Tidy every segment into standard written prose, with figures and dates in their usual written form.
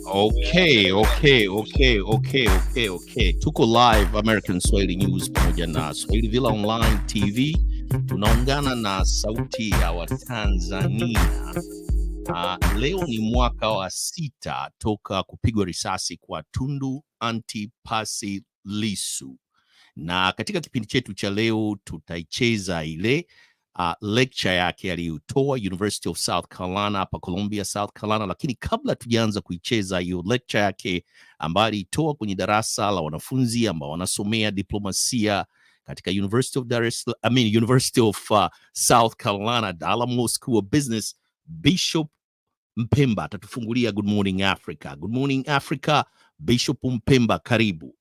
Okay. Tuko live American Swahili News pamoja na Swahili Villa Online TV. Tunaungana na sauti ya Watanzania. Leo ni mwaka wa 6 toka kupigwa risasi kwa Tundu Lissu. Na katika kipindi chetu cha leo tutaicheza ile lecture yake aliyotoa University of South Carolina hapa Columbia, South Carolina. Lakini kabla tujaanza kuicheza hiyo lecture yake ambayo alitoa kwenye darasa la wanafunzi ambao wanasomea diplomasia katika University of South Carolina, Alamo School of Business, Bishop Mpemba atatufungulia Good Morning Africa. Good Morning Africa, Bishop Mpemba, karibu.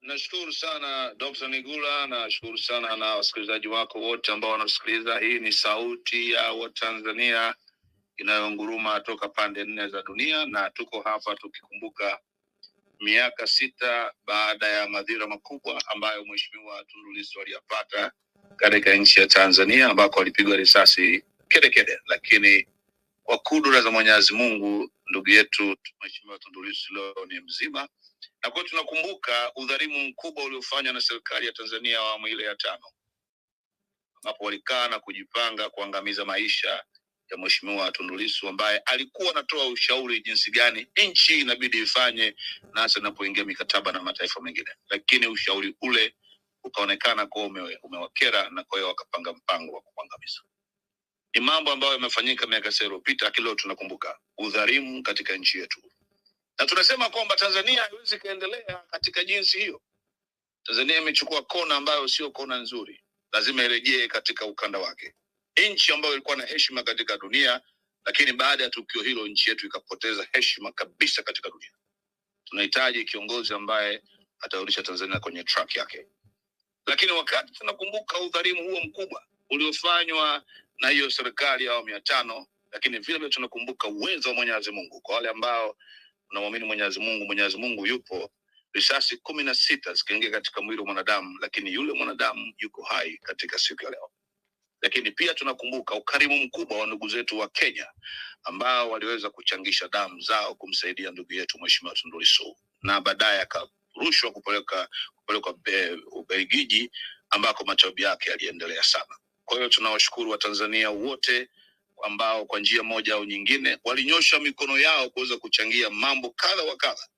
Nashukuru sana Dr. Nigula, nashukuru sana na wasikilizaji wako wote ambao wanasikiliza. Hii ni sauti ya Watanzania inayonguruma toka pande 4 za dunia, na tuko hapa tukikumbuka miaka 6 baada ya madhira makubwa ambayo Mheshimiwa Tundu Lissu aliyapata katika nchi ya Tanzania, ambako alipigwa risasi kede, lakini kwa kudura za Mwenyezi Mungu ndugu yetu Mheshimiwa Tundu Lissu leo ni mzima. Na kwa tunakumbuka udhalimu mkubwa uliofanywa na serikali ya Tanzania awamu ile ya 5, ambapo walikaa na kujipanga kuangamiza maisha ya Mheshimiwa Tundu Lissu, ambaye alikuwa anatoa ushauri jinsi gani nchi inabidi ifanye na hasa inapoingia mikataba na mataifa mengine. Lakini ushauri ule ukaonekana kuwa umewakera, na kwa hiyo wakapanga mpango wa kuangamiza. Ni mambo ambayo yamefanyika miaka 6 iliyopita, kile tunakumbuka udhalimu katika nchi yetu. Na tunasema kwamba Tanzania haiwezi kaendelea katika jinsi hiyo. Tanzania imechukua kona ambayo sio kona nzuri. Lazima irejee katika ukanda wake. Nchi ambayo ilikuwa na heshima katika dunia, lakini baada ya tukio hilo nchi yetu ikapoteza heshima kabisa katika dunia. Tunahitaji kiongozi ambaye atarudisha Tanzania kwenye track yake. Lakini wakati tunakumbuka udhalimu huo mkubwa uliofanywa na hiyo serikali ya awamu ya 5, lakini vile vile tunakumbuka uwezo wa Mwenyezi Mungu. Kwa wale ambao unamwamini Mwenyezi Mungu yupo. Risasi 16 zikaingia katika mwili wa mwanadamu, lakini yule mwanadamu yuko hai katika siku ya leo. Lakini pia tunakumbuka ukarimu mkubwa wa ndugu zetu wa Kenya ambao waliweza kuchangisha damu zao kumsaidia ndugu yetu Mheshimiwa Tundu Lissu, na baadaye akarushwa kupeleka Ubelgiji ambako matibabu yake yaliendelea sana. Kwa hiyo tunawashukuru Watanzania wote ambao kwa njia moja au nyingine walinyosha mikono yao kuweza kuchangia mambo kadha wa kadha.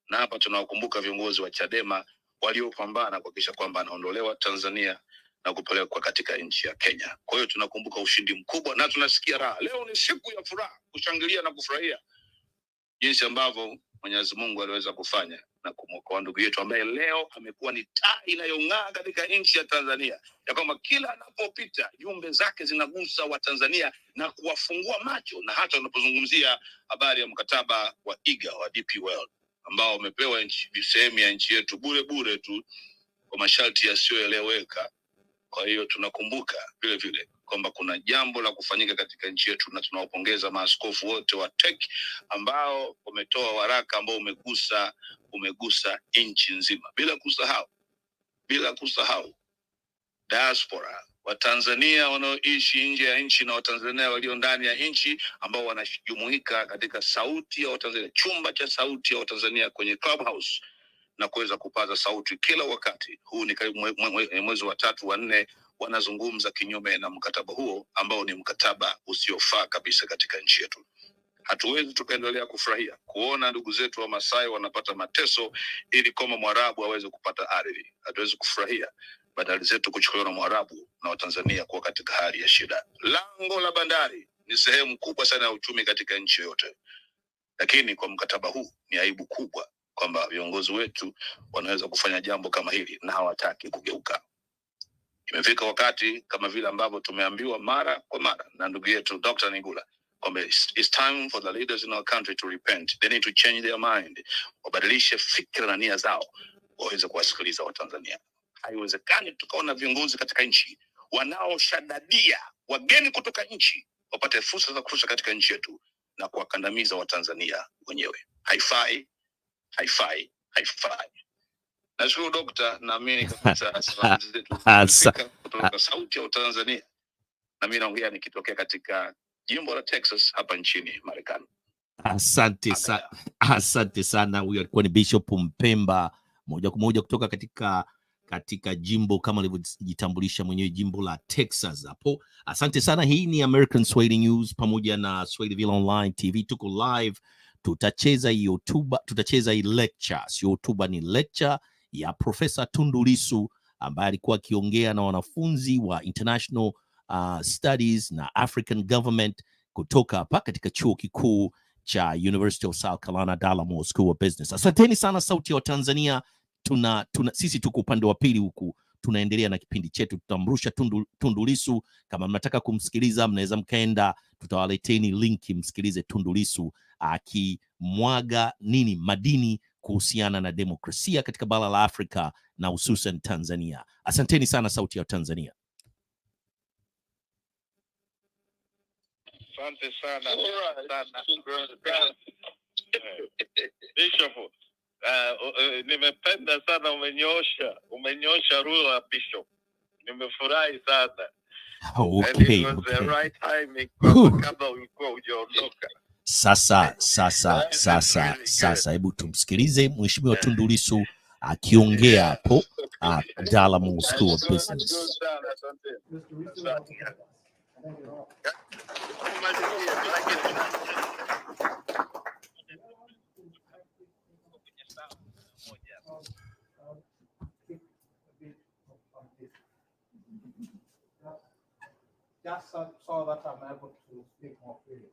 Na hapa tunawakumbuka viongozi wa CHADEMA waliopambana kuhakikisha kwamba anaondolewa Tanzania na kupelekwa katika nchi ya Kenya. Kwa hiyo tunakumbuka ushindi mkubwa na tunasikia raha. Leo ni siku ya furaha, kushangilia na kufurahia jinsi ambavyo Mwenyezi Mungu aliweza kufanya na kumwokoa ndugu yetu ambaye leo amekuwa ni taa inayong'aa katika nchi ya Tanzania, ya kwamba kila anapopita jumbe zake zinagusa Watanzania na kuwafungua macho. Na hata unapozungumzia habari ya mkataba wa IGA wa DP World ambao umepewa sehemu ya nchi yetu bure tu kwa masharti yasiyoeleweka. Kwa hiyo tunakumbuka vile vile kwamba kuna jambo la kufanyika katika nchi yetu, na tunawapongeza maaskofu wote wa TEC ambao wametoa waraka ambao umegusa nchi nzima, bila kusahau diaspora, Watanzania wanaoishi nje ya nchi na Watanzania walio ndani ya nchi ambao wanajumuika katika sauti ya Watanzania, chumba cha sauti ya Watanzania kwenye Clubhouse, na kuweza kupaza sauti kila wakati. Huu ni karibu mwezi wa 3 wa 4 wanazungumza kinyume na mkataba huo ambao ni mkataba usiofaa kabisa katika nchi yetu. Hatuwezi tukaendelea kufurahia kuona ndugu zetu wa Masai wanapata mateso ili kama Mwarabu aweze kupata ardhi. Hatuwezi kufurahia badala zetu kuchukuliwa na Mwarabu na Watanzania kuwa katika hali ya shida. Lango la bandari ni sehemu kubwa sana ya uchumi katika nchi yote. Lakini kwa mkataba huu ni aibu kubwa kwamba viongozi wetu wanaweza kufanya jambo kama hili na hawataki kugeuka. Imefika wakati kama vile ambavyo tumeambiwa mara kwa mara na ndugu yetu Dr. Nigula kwamba it's time for the leaders in our country to repent. They need to change their mind. Wabadilishe fikra na nia zao waweze kuwasikiliza Watanzania. Haiwezekani tukaona viongozi katika nchi wanaoshadadia wageni kutoka nchi wapate fursa za kutosha katika nchi yetu na kuwakandamiza Watanzania wenyewe. Haifai. Nashukuru Dokta, naamini kabisa asante kutoka sauti ya Tanzania. Na mimi naongea nikitokea katika jimbo la Texas hapa nchini Marekani. Asante sana. Huyo alikuwa ni Bishop Mpemba, moja kwa moja kutoka katika jimbo kama alivyojitambulisha mwenyewe, jimbo la Texas hapo. Asante sana. Hii ni American Swahili News pamoja na Swahiliville Online TV, tuko live. Tutacheza hii hotuba, tutacheza hii lecture, sio hotuba, ni lecture ya Profesa Tundu Lissu ambaye alikuwa akiongea na wanafunzi wa International Studies na African Government kutoka hapa katika chuo kikuu cha University of South Carolina Dalamo School of Business. Asanteni sana Sauti ya Watanzania. Sisi tuko upande wa pili huku, tunaendelea na kipindi chetu. Tutamrusha Tundu Lissu. Kama mnataka kumsikiliza, mnaweza mkaenda, tutawaleteni linki msikilize Tundu Lissu akimwaga madini kuhusiana na demokrasia katika bara la Afrika na hususan Tanzania. Asanteni sana Sauti ya Tanzania. Asante sana. Bishop, nimependa sana, umenyoosha rula Bishop. Nimefurahi sana. Okay. The right timing kabla ulikuwa hujaondoka. Sasa hebu tumsikilize Mheshimiwa Tundu Lissu akiongea hapo Dalamo School of Business. Just so that I'm able to speak more freely.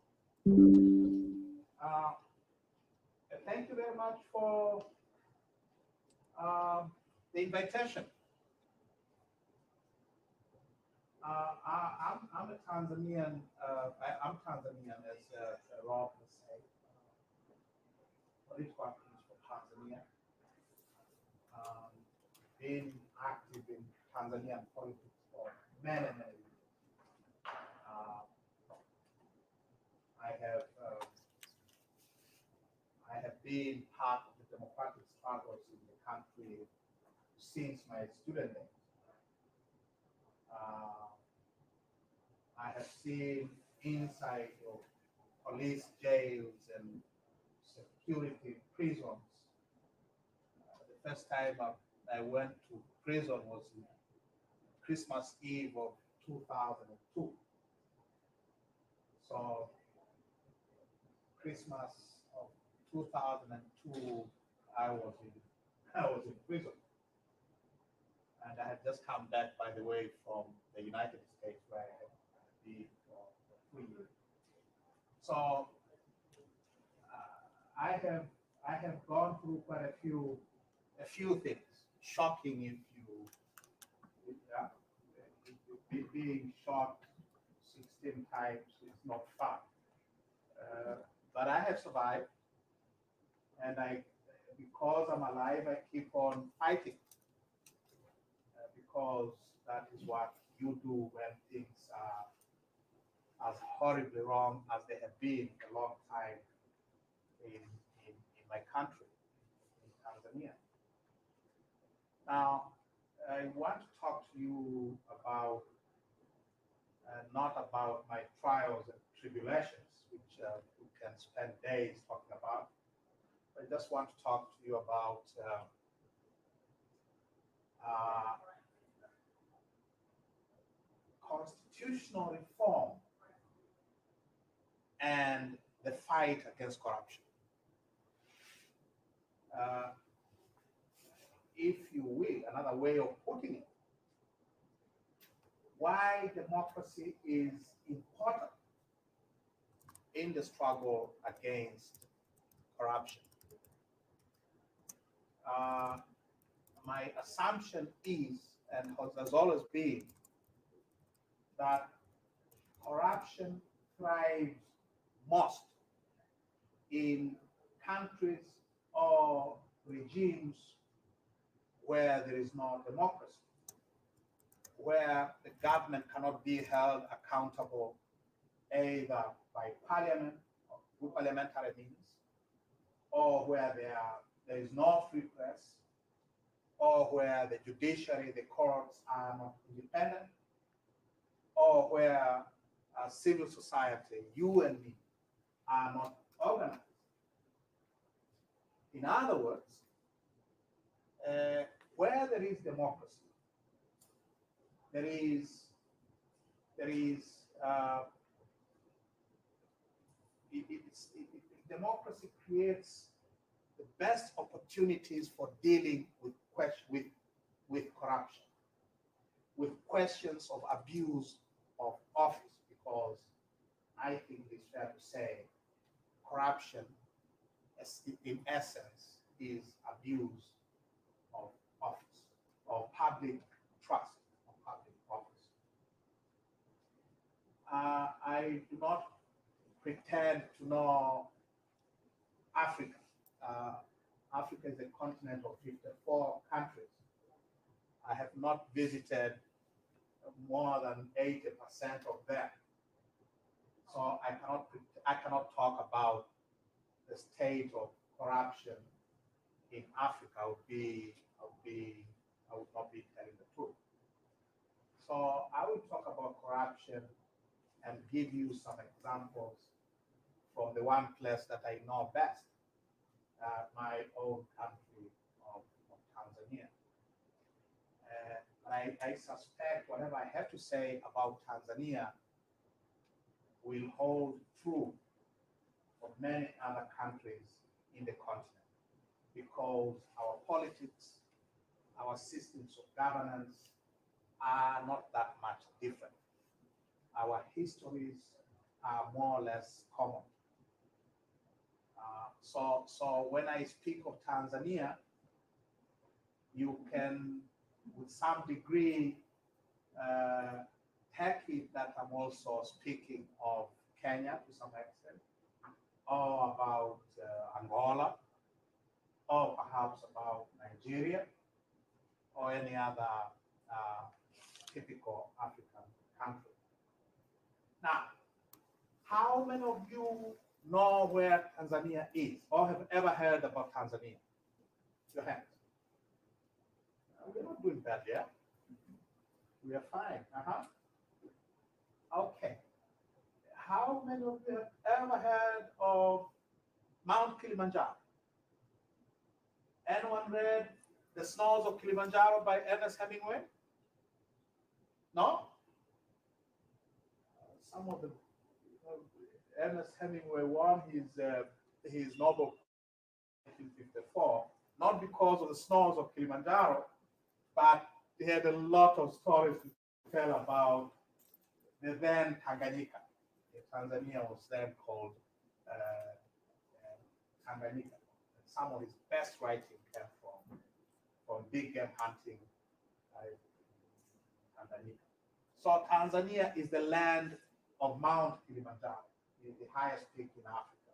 Thank you very much for the invitation. I'm a Tanzanian. I'm Tanzanian, as Rob was saying. Political activist for Tanzania. Been active in Tanzanian politics for many years. I have been part of the democratic struggles in the country since my student days. I have seen inside of police jails and security prisons. The first time I went to prison was Christmas Eve of 2002. So Christmas of 2002, I was in prison, and I had just come back, by the way, from the United States, where I had been for 3 years. So I have gone through quite a few things, shocking being shot 16 times is not fun. But I have survived, and because I'm alive, I keep on fighting, because that is what you do when things are as horribly wrong as they have been a long time in my country, in Tanzania. Now, I want to talk to you about not about my trials and tribulations, which we can spend days talking about. I just want to talk to you about constitutional reform and the fight against corruption. If you will, another way of putting it, why democracy is important in the struggle against corruption. My assumption is, and has always been, that corruption thrives most in countries or regimes where there is no democracy, where the government cannot be held accountable either by parliament or through parliamentary means, or where there is no free press, or where the judiciary, the courts are not independent, or where civil society, you and me, are not organized. In other words, where there is democracy, democracy creates the best opportunities for dealing with corruption, with questions of abuse of office, because I think it's fair to say corruption, in essence, is abuse of office, of public trust, of public office. I do not pretend to know Africa. Africa is a continent of 54 countries. I have not visited more than 80% of them. So I cannot talk about the state of corruption in Africa. I would not be telling the truth. So I will talk about corruption and give you some examples from the one place that I know best, my own country of Tanzania. I suspect whatever I have to say about Tanzania will hold true for many other countries in the continent, because our politics, our systems of governance are not that much different. Our histories are more or less common. So when I speak of Tanzania, you can, with some degree, take it that I'm also speaking of Kenya to some extent, or about Angola, or perhaps about Nigeria, or any other typical African country. Now, how many of you know where Tanzania is, or have ever heard about Tanzania? Your hands. We're not doing bad, yeah? We are fine. Okay. How many of you have ever heard of Mount Kilimanjaro? Anyone read The Snows of Kilimanjaro by Ernest Hemingway? No? Some of them. Ernest Hemingway won his Nobel in 1954, not because of the snows of Kilimanjaro, but he had a lot of stories to tell about the then Tanganyika. Tanzania was then called Tanganyika. Some of his best writing came from big game hunting Tanganyika. So Tanzania is the land of Mount Kilimanjaro, the highest peak in Africa.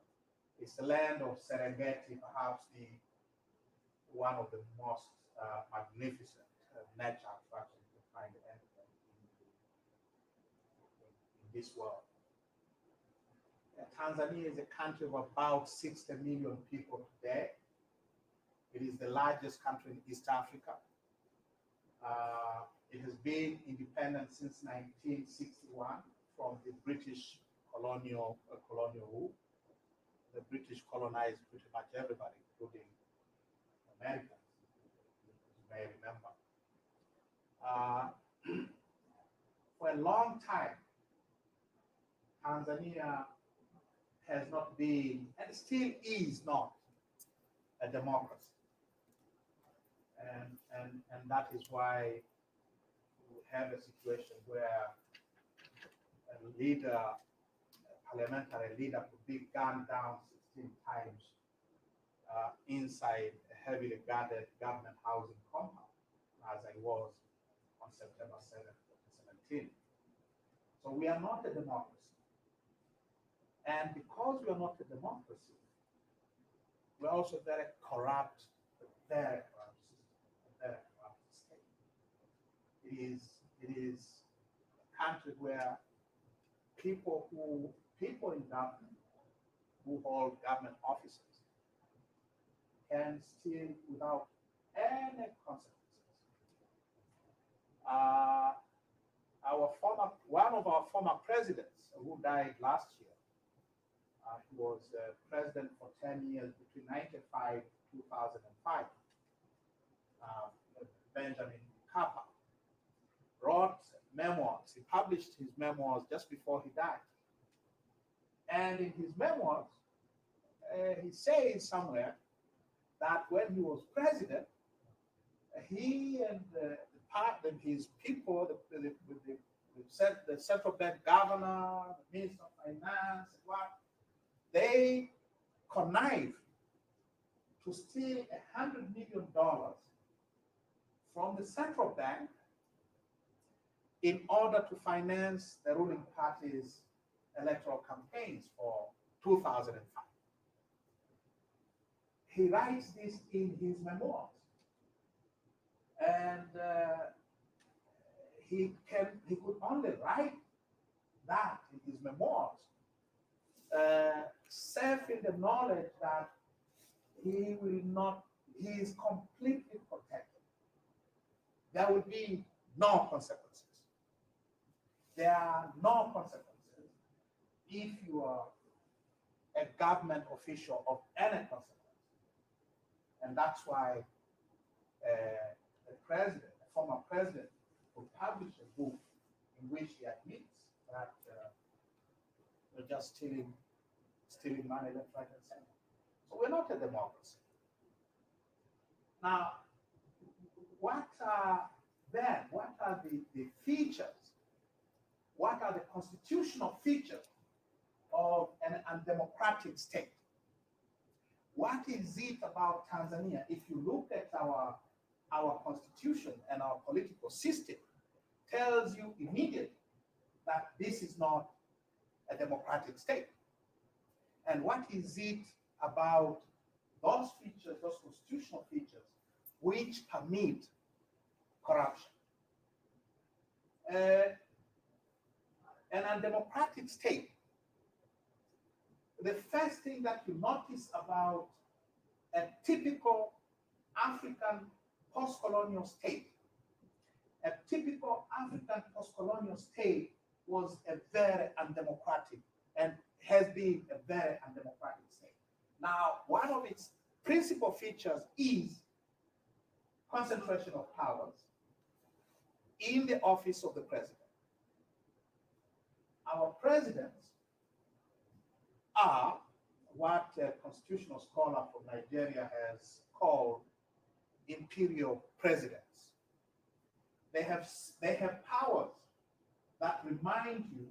It's the land of Serengeti, perhaps one of the most magnificent natural attractions you find anywhere in this world. Tanzania is a country of about 60 million people today. It is the largest country in East Africa. It has been independent since 1961 from the British colonial rule. The British colonized pretty much everybody, including Americans, you may remember. For a long time, Tanzania has not been, and still is not, a democracy. And that is why we have a situation where a parliamentary leader could be gunned down 16 times inside a heavily guarded government housing compound, as I was on September 7th, 2017. So we are not a democracy. And because we are not a democracy, we're also very corrupt, very corrupt system, a very corrupt state. It is a country where people in government who hold government offices can steal without any consequences. one of our former presidents who died last year, he was president for 10 years between 1995 and 2005, Benjamin Mkapa, wrote memoirs. He published his memoirs just before he died. And in his memoirs, he says somewhere that when he was president, he and his people, the central bank governor, the minister of finance, they connived to steal $100 million from the central bank in order to finance the ruling party's electoral campaigns for 2005. He writes this in his memoirs. And he could only write that in his memoirs, safe in the knowledge that he is completely protected. There will be no consequences. There are no consequences if you are a government official of any consequence. And that's why the former president, will publish a book in which he admits that they're just stealing money left, right, and center. So we're not a democracy. Now, what are the features? What are the constitutional features of an undemocratic state? What is it about Tanzania? If you look at our constitution and our political system, tells you immediately that this is not a democratic state. And what is it about those features, those constitutional features, which permit corruption? An undemocratic state, the first thing that you notice about a typical African post-colonial state, a typical African post-colonial state was a very undemocratic and has been a very undemocratic state. Now, one of its principal features is concentration of powers in the office of the president. Our presidents are what a constitutional scholar from Nigeria has called imperial presidents. They have powers that remind you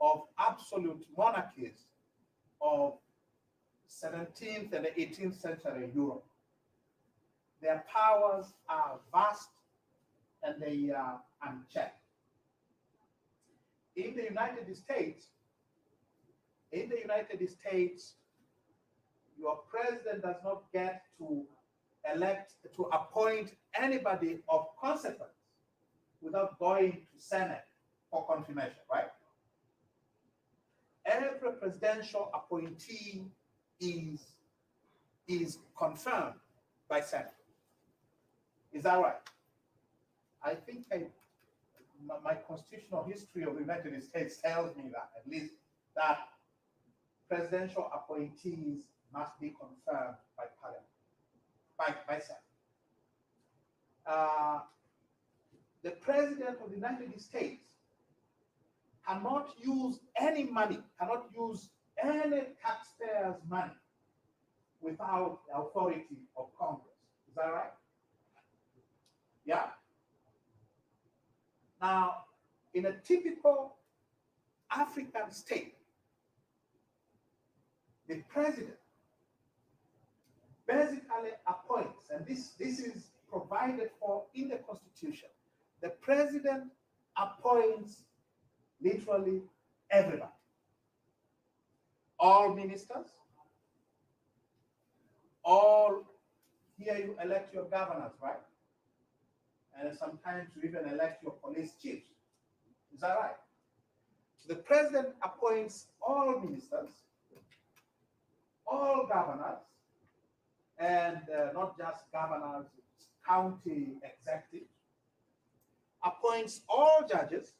of absolute monarchies of 17th and 18th century Europe. Their powers are vast and they are unchecked. In the United States, your president does not get to appoint anybody of consequence without going to Senate for confirmation, right? Every presidential appointee is confirmed by Senate. Is that right? I think my constitutional history of the United States tells me that, at least, that presidential appointees must be confirmed by Parliament, by Senate. The president of the United States cannot use any money, cannot use any taxpayer's money without the authority of Congress. Is that right? Yeah. Now, in a typical African state, the president basically appoints, and this is provided for in the Constitution. The president appoints literally everybody. All ministers, here you elect your governors, right? And sometimes you even elect your police chiefs. Is that right? The president appoints all ministers, all governors, and not just governors, county executives, appoints all judges,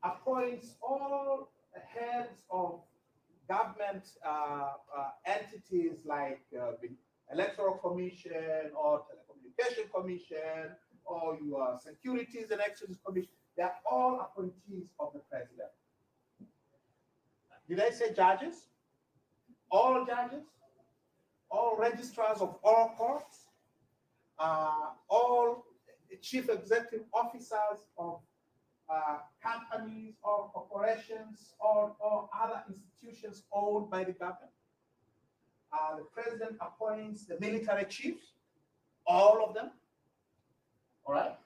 appoints all heads of government entities like the Electoral Commission or Telecommunication Commission or your Securities and Exchange Commission. They are all appointees of the president. Did I say judges? All judges, all registrars of all courts, all chief executive officers of companies or corporations or other institutions owned by the government. The president appoints the military chiefs, all of them. All right.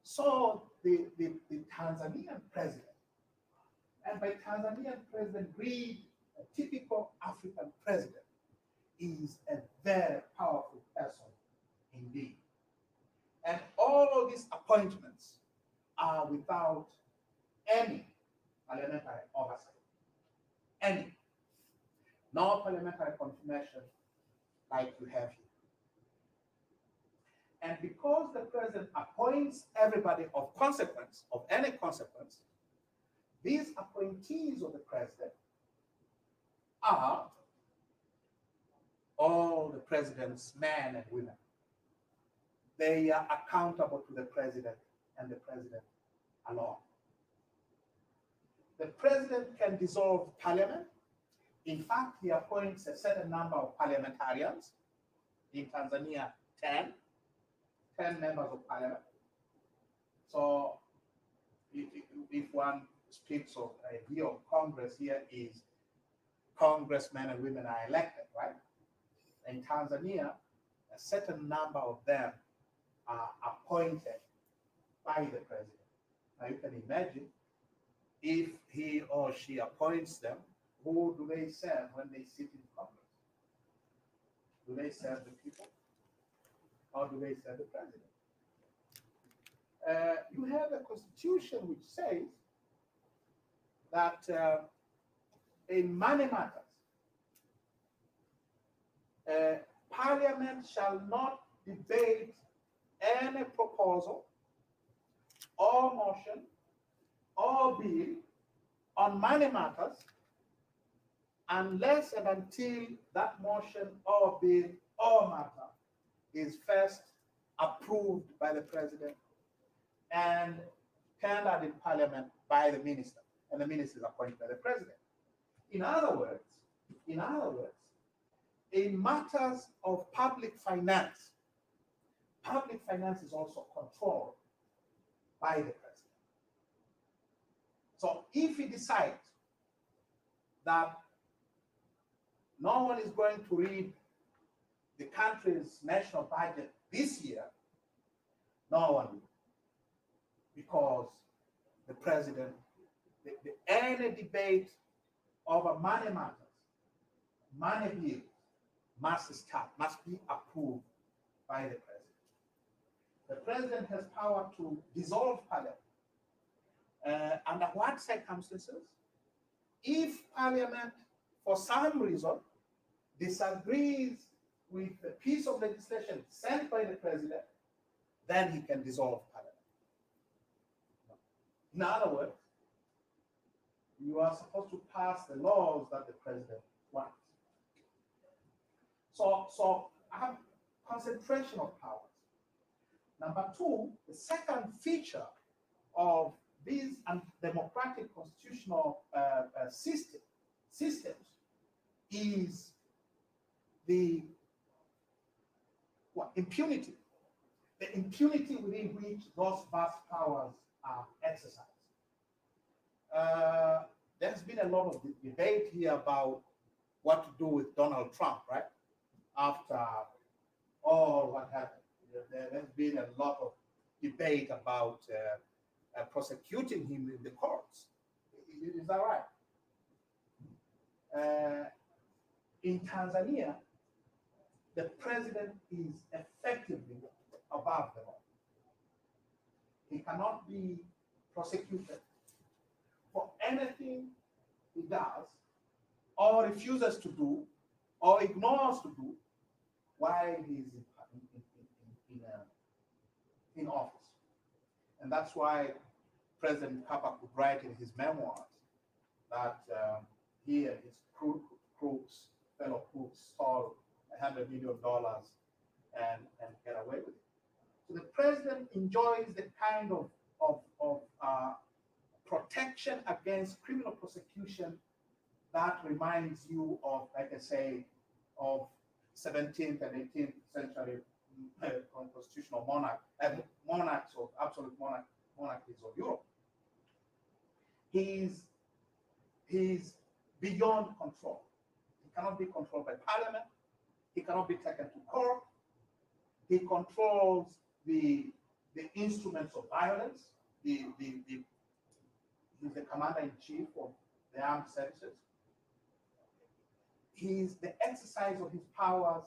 So the Tanzanian president, and by Tanzanian president, read a typical African president, is a very powerful person indeed. And all of these appointments are without any parliamentary oversight. Any. No parliamentary confirmation like you have here. And because the president appoints everybody of consequence, of any consequence, these appointees of the president are all the president's men and women. They are accountable to the president and the president alone. The president can dissolve parliament. In fact, he appoints a certain number of parliamentarians. In Tanzania, 10 members of parliament. So if one speaks of a view of Congress, here is congressmen and women are elected, right? In Tanzania, a certain number of them are appointed by the president. Now you can imagine if he or she appoints them, who do they serve when they sit in Congress? Do they serve the people? Or do they serve the president? You have a constitution which says that in money matters, Parliament shall not debate any proposal or motion or bill on money matters unless and until that motion or bill or matter is first approved by the president and tendered in parliament by the minister, and the minister is appointed by the president. In other words, in matters of public finance is also controlled by the president. So if he decides that no one is going to read the country's national budget this year, no one will. Because the president, any debate over money matters, money bills must be approved by the president. The president has power to dissolve parliament. Under what circumstances? If parliament, for some reason, disagrees with the piece of legislation sent by the president, then he can dissolve parliament. In other words, you are supposed to pass the laws that the president wants. So I have concentration of powers. Number two, the second feature of these democratic constitutional systems is the impunity. The impunity within which those vast powers are exercised. There's been a lot of debate here about what to do with Donald Trump, right? After all what happened. There's been a lot of debate about prosecuting him in the courts. Is that right? In Tanzania, the president is effectively above the law. He cannot be prosecuted for anything he does or refuses to do or ignores to do while he's in office. And that's why President Mkapa could write in his memoirs that he and his fellow crooks, stole $100 million and get away with it. So the president enjoys the kind of protection against criminal prosecution that reminds you of, like I say, of 17th and 18th century constitutional monarchs or absolute monarchies of Europe. He's beyond control. He cannot be controlled by parliament. He cannot be taken to court. He controls the instruments of violence. He's the commander-in-chief of the armed services. The exercise of his powers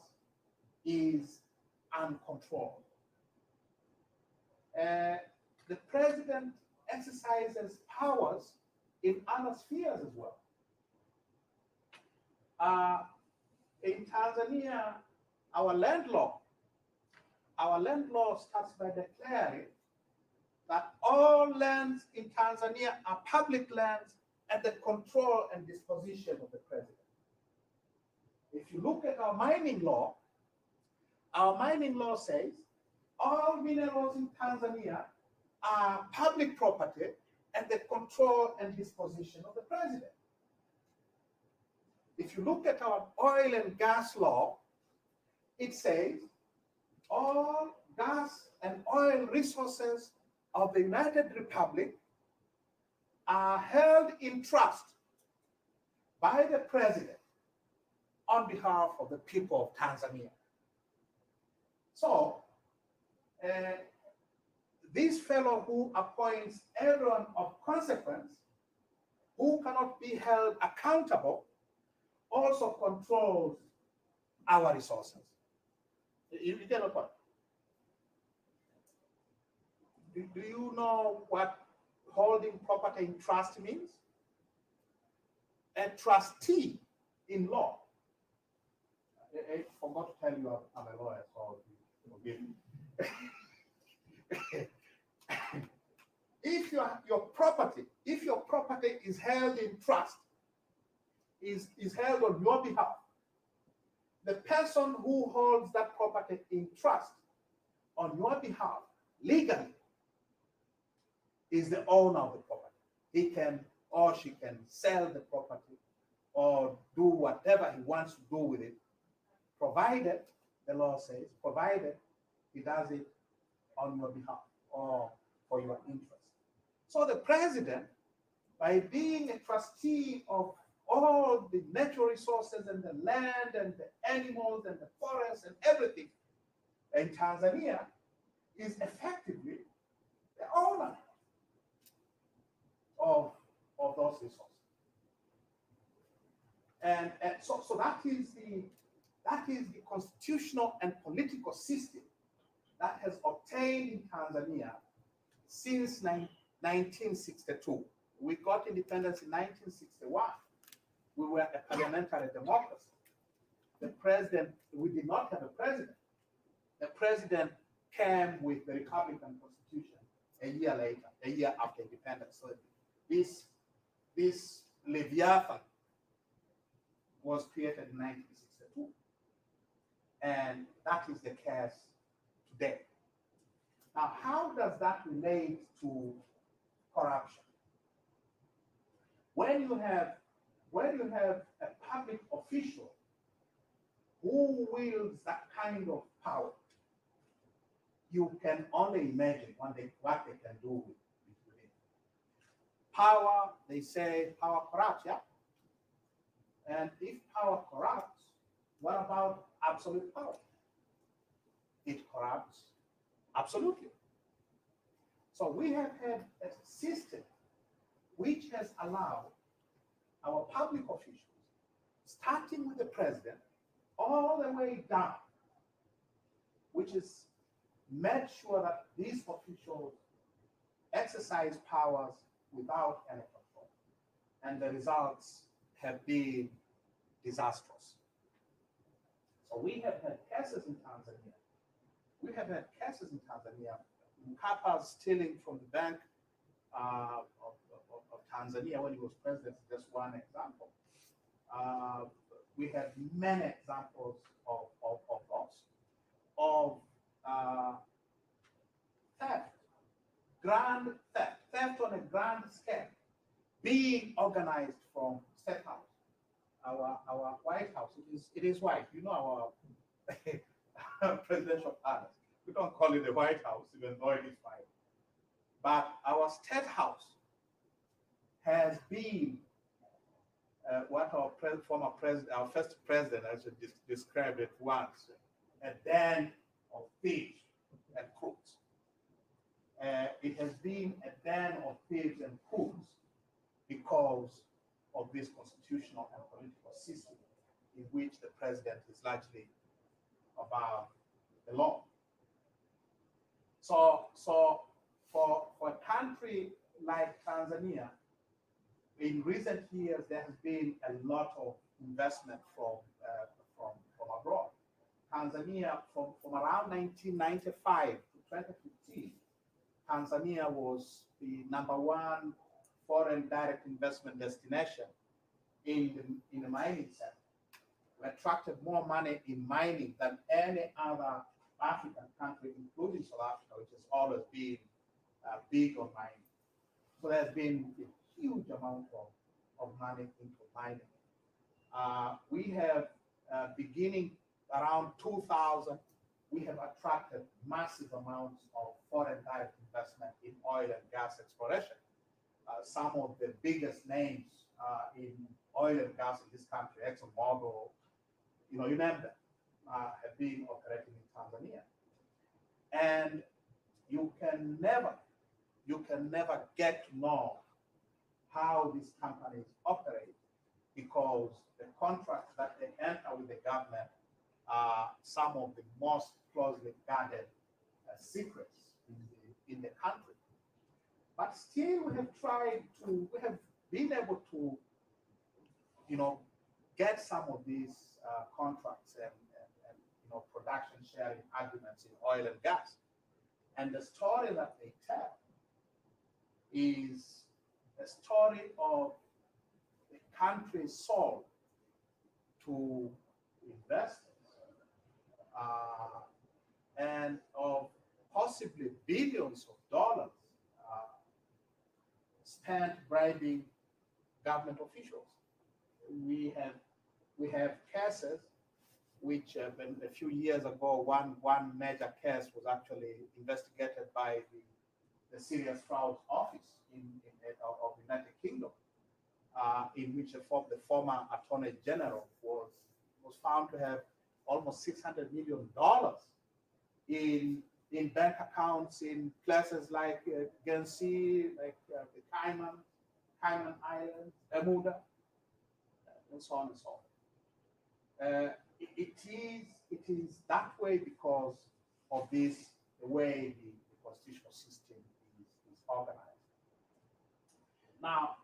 is uncontrolled. The president exercises powers in other spheres as well. In Tanzania, our land law starts by declaring that all lands in Tanzania are public lands at the control and disposition of the president. If you look at our mining law says all minerals in Tanzania are public property at the control and disposition of the president. If you look at our oil and gas law, it says all gas and oil resources of the United Republic are held in trust by the president on behalf of the people of Tanzania. So, this fellow who appoints everyone of consequence, who cannot be held accountable, also controls our resources. You get a point? Do you know what holding property in trust means? A trustee in law. I forgot to tell you I'm a lawyer, so forgive me. If your property is held in trust, is held on your behalf, the person who holds that property in trust on your behalf legally is the owner of the property. He can or she can sell the property or do whatever he wants to do with it, provided, the law says, provided he does it on your behalf or for your interest. So the president, by being a trustee of all the natural resources and the land and the animals and the forests and everything in Tanzania, is effectively the owner of those resources. And so that is the constitutional and political system that has obtained in Tanzania since 1962. We got independence in 1961. We were a parliamentary democracy. The president, we did not have a president. The president came with the Republican Constitution a year later, a year after independence. So this Leviathan was created in 1962. And that is the case today. Now, how does that relate to corruption? When you have a public official who wields that kind of power, you can only imagine what they can do with it. Power, they say, power corrupts, yeah? And if power corrupts, what about absolute power? It corrupts absolutely. So we have had a system which has allowed our public officials, starting with the president, all the way down, which is made sure that these officials exercise powers without any control. And the results have been disastrous. So we have had cases in Tanzania. Mkapa stealing from the bank of Tanzania when he was president is just one example. We have many examples of those, of theft, grand theft on a grand scale, being organized from State House, our White House. It is white. You know our presidential palace. We don't call it the White House, even though it is white. But our State House has been what our former president, our first president, actually described it once, a den of thieves and crooks. It has been a den of thieves and crooks because of this constitutional and political system in which the president is largely above the law. So for a country like Tanzania, in recent years, there has been a lot of investment from abroad. Tanzania, from around 1995 to 2015, Tanzania was the #1 foreign direct investment destination in the mining sector. We attracted more money in mining than any other African country, including South Africa, which has always been big on mining. So there's been a huge amount of money into mining. We have, beginning around 2000, we have attracted massive amounts of foreign direct investment in oil and gas exploration. Some of the biggest names in oil and gas in this country, ExxonMobil, you name them, have been operating in Tanzania. And you can never get to know how these companies operate, because the contracts that they enter with the government are some of the most closely guarded secrets in the country. But still, we have been able to, get some of these contracts and production sharing agreements in oil and gas. And the story that they tell is a story of the country sold to investors and of possibly billions of dollars spent bribing government officials. We have cases which a few years ago, one major case was actually investigated by the Serious Fraud Office of the United Kingdom, in which the former Attorney General was found to have almost $600 million in bank accounts in places like Guernsey, like the Cayman Islands, Bermuda, and so on and so on. It is that way because of the way the constitutional system is organized. Now,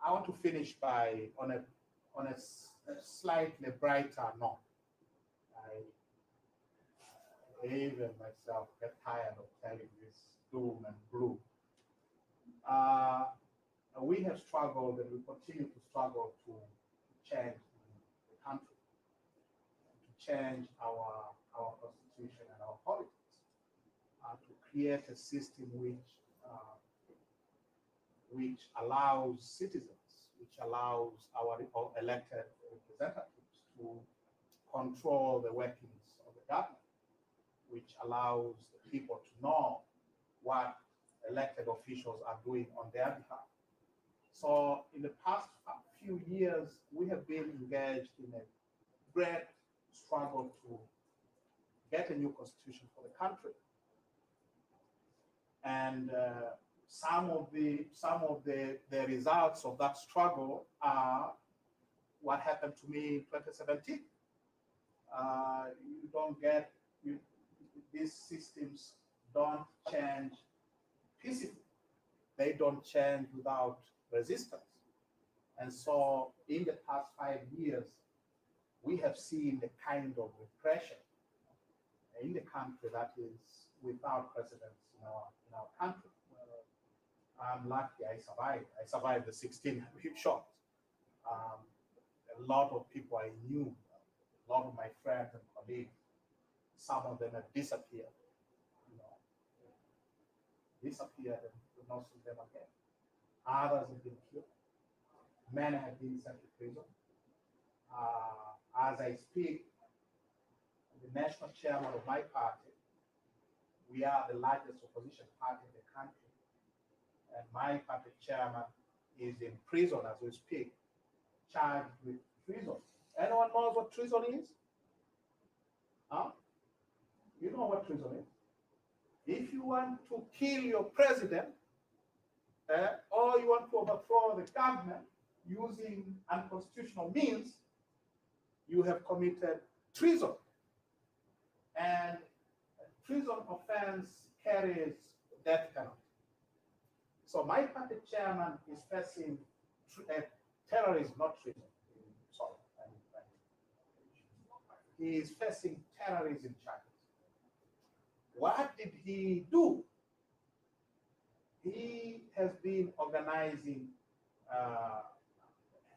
I want to finish on a slightly brighter note. I even myself get tired of telling this doom and gloom. We have struggled and we continue to struggle to change the country, to change our constitution and our politics, to create a system which allows citizens, which allows our elected representatives to control the workings of the government, which allows the people to know what elected officials are doing on their behalf. So in the past few years, we have been engaged in a great struggle to get a new constitution for the country. And some of the results of that struggle are what happened to me in 2017. These systems don't change peacefully. They don't change without resistance. And so in the past 5 years, we have seen the kind of repression in the country that is without precedence in our country. I'm lucky I survived. I survived the 16 shots. A lot of people I knew, a lot of my friends and colleagues, some of them have disappeared. Disappeared and will not see them again. Others have been killed. Many have been sent to prison. As I speak, the national chairman of my party, we are the largest opposition party in the country. And my party chairman is in prison as we speak, charged with treason. Anyone knows what treason is? Huh? You know what treason is? If you want to kill your president, or you want to overthrow the government using unconstitutional means, you have committed treason. And treason offense carries death penalty. So my party chairman is facing terrorism, not treason. Sorry. He is facing terrorism charges. What did he do? He has been organizing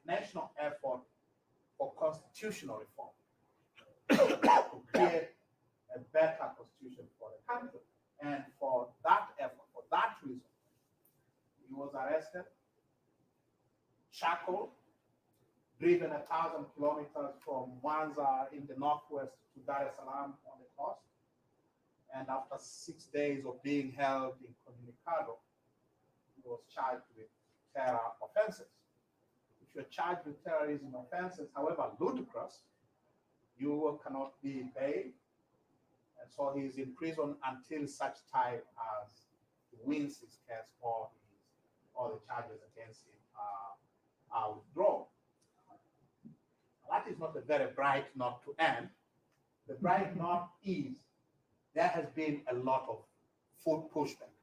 national effort for constitutional reform to create a better constitution for the country. And for that effort, for that reason, he was arrested, shackled, driven 1,000 kilometers from Mwanza in the northwest to Dar es Salaam on the coast. And after 6 days of being held in Communicado, he was charged with terror offenses. If you're charged with terrorism offenses, however ludicrous, you cannot be bailed. And so he's in prison until such time as he wins his case or the charges against him are withdrawn. That is not a very bright note to end. The bright note is there has been a lot of food pushback.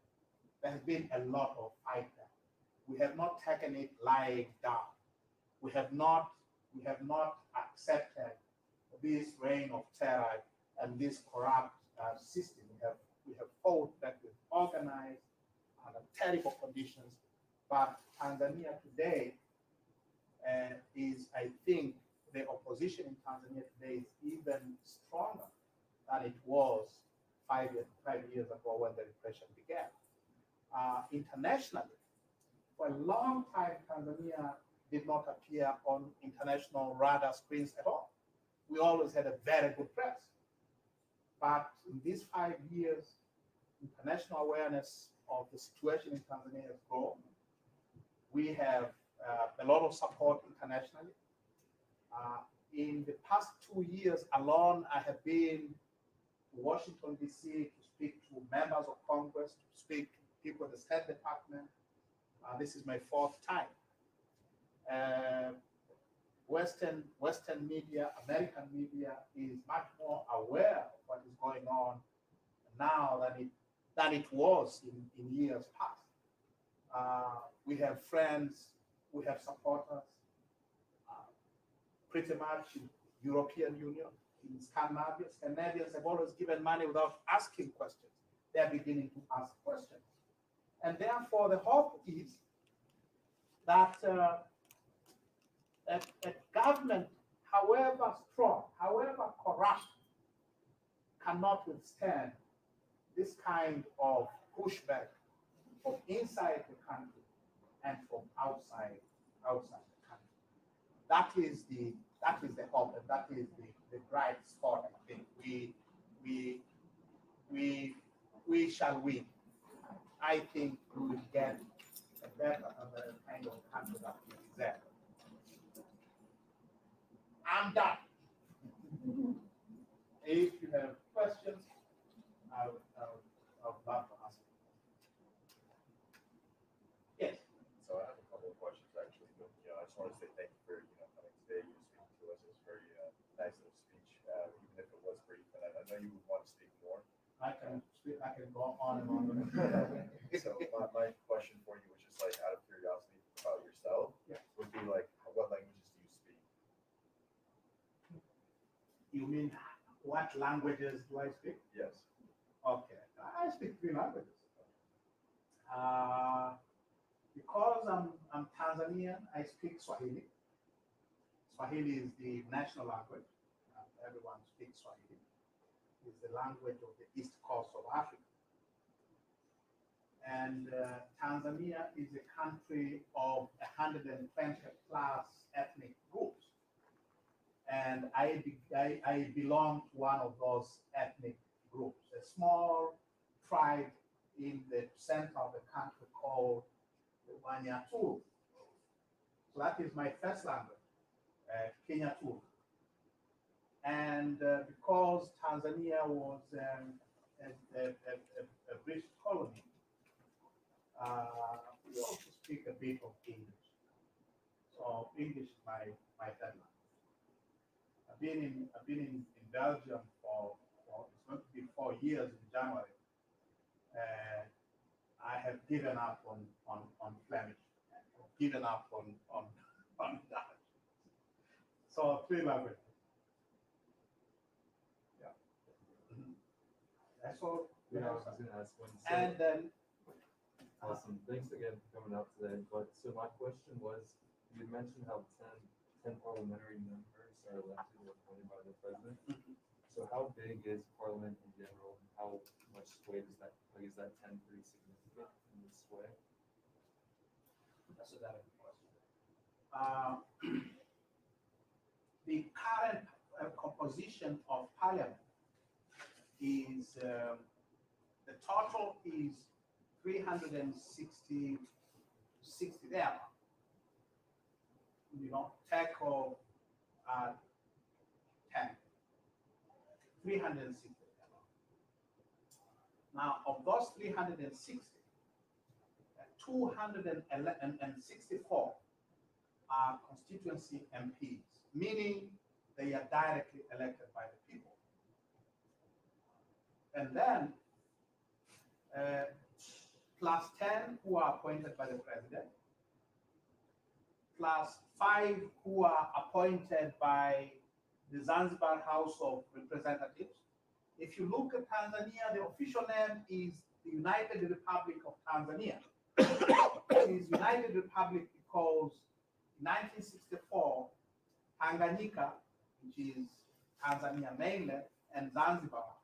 There has been a lot of fight back. We have not taken it lying down. We have not accepted this reign of terror and this corrupt system. We have fought back with organized under terrible conditions. But Tanzania today is, I think, the opposition in Tanzania today is even stronger than it was five years ago when the repression began. Internationally, for a long time, Tanzania did not appear on international radar screens at all. We always had a very good press. But in these 5 years, international awareness of the situation in Tanzania has grown. We have a lot of support internationally. In the past 2 years alone, I have been to Washington, D.C. to speak to members of Congress, to speak to people in the State Department. This is my 4th time. Western media, American media is much more aware of what is going on now than it was in years past. We have friends, we have supporters, pretty much in European Union, in Scandinavia. Scandinavians have always given money without asking questions. They are beginning to ask questions. And therefore, the hope is that a government, however strong, however corrupt, cannot withstand this kind of pushback from inside the country and from outside the country. That is the hope, and that is the bright spot. I think we shall win. I think we will get a better kind of country that we deserve. I'm done. If you have questions, I would love to answer. Yes. So I have a couple of questions actually, but I just want to say thank you for coming today. You speaking to us. It was very nice little speech, even if it was brief. And I know you would want to speak more. I can go on and on. So my question for you, which is like out of curiosity about yourself, would be like, what languages do you speak? You mean what languages do I speak? Yes. Okay. I speak 3 languages. Because I'm Tanzanian, I speak Swahili. Swahili is the national language. Everyone speaks Swahili. It's the language of the east coast of Africa. And Tanzania is a country of 120 plus ethnic groups. And I belong to one of those ethnic groups, a small tribe in the center of the country called the Wanyatu. So that is my first language, Kenyatu. And because Tanzania was a British colony, we also speak a bit of English. So English is my third language. I've been in Belgium for it's going to be 4 years in January. I have given up on Flemish, given up on Dutch. So 3 languages. Yeah. That's all. Yeah, I was going to ask one. So, And then. Awesome. Thanks again for coming out today. But so my question was, you mentioned how 10 parliamentary members are elected or appointed by the president. So how big is Parliament in general? How much sway does that, like, is that 10 pretty significant in this sway? That's a valid question. The current composition of Parliament is, the total is 360 there. You know, take off 10. 360. Now, of those 360, 264 are constituency MPs, meaning they are directly elected by the people. And then, plus 10 who are appointed by the president, plus 5 who are appointed by the Zanzibar House of Representatives. If you look at Tanzania, the official name is the United Republic of Tanzania. It is United Republic because in 1964, Tanganyika, which is Tanzania mainland, and Zanzibar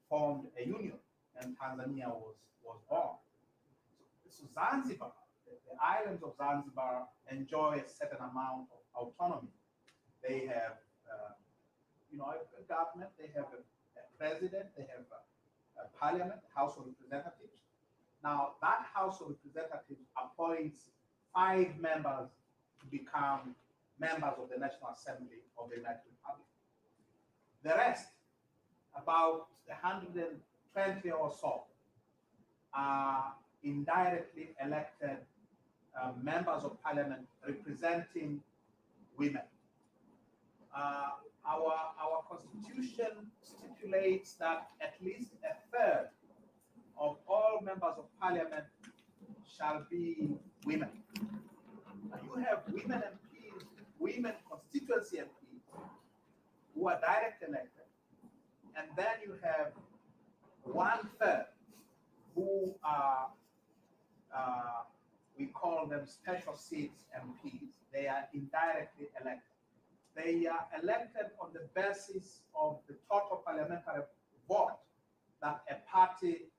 formed a union, and Tanzania was born. So Zanzibar, the islands of Zanzibar enjoy a certain amount of autonomy. They have, a government, they have a president, they have a parliament, House of Representatives. Now, that House of Representatives appoints 5 members to become members of the National Assembly of the United Republic. The rest, about 120 or so, are indirectly elected members of parliament representing women. Our constitution stipulates that at least a third of all members of parliament shall be women. Now you have women MPs, women constituency MPs who are direct elected, and then you have 1/3 who are, we call them special seats MPs. They are indirectly elected. They are elected on the basis of the total parliamentary vote that a party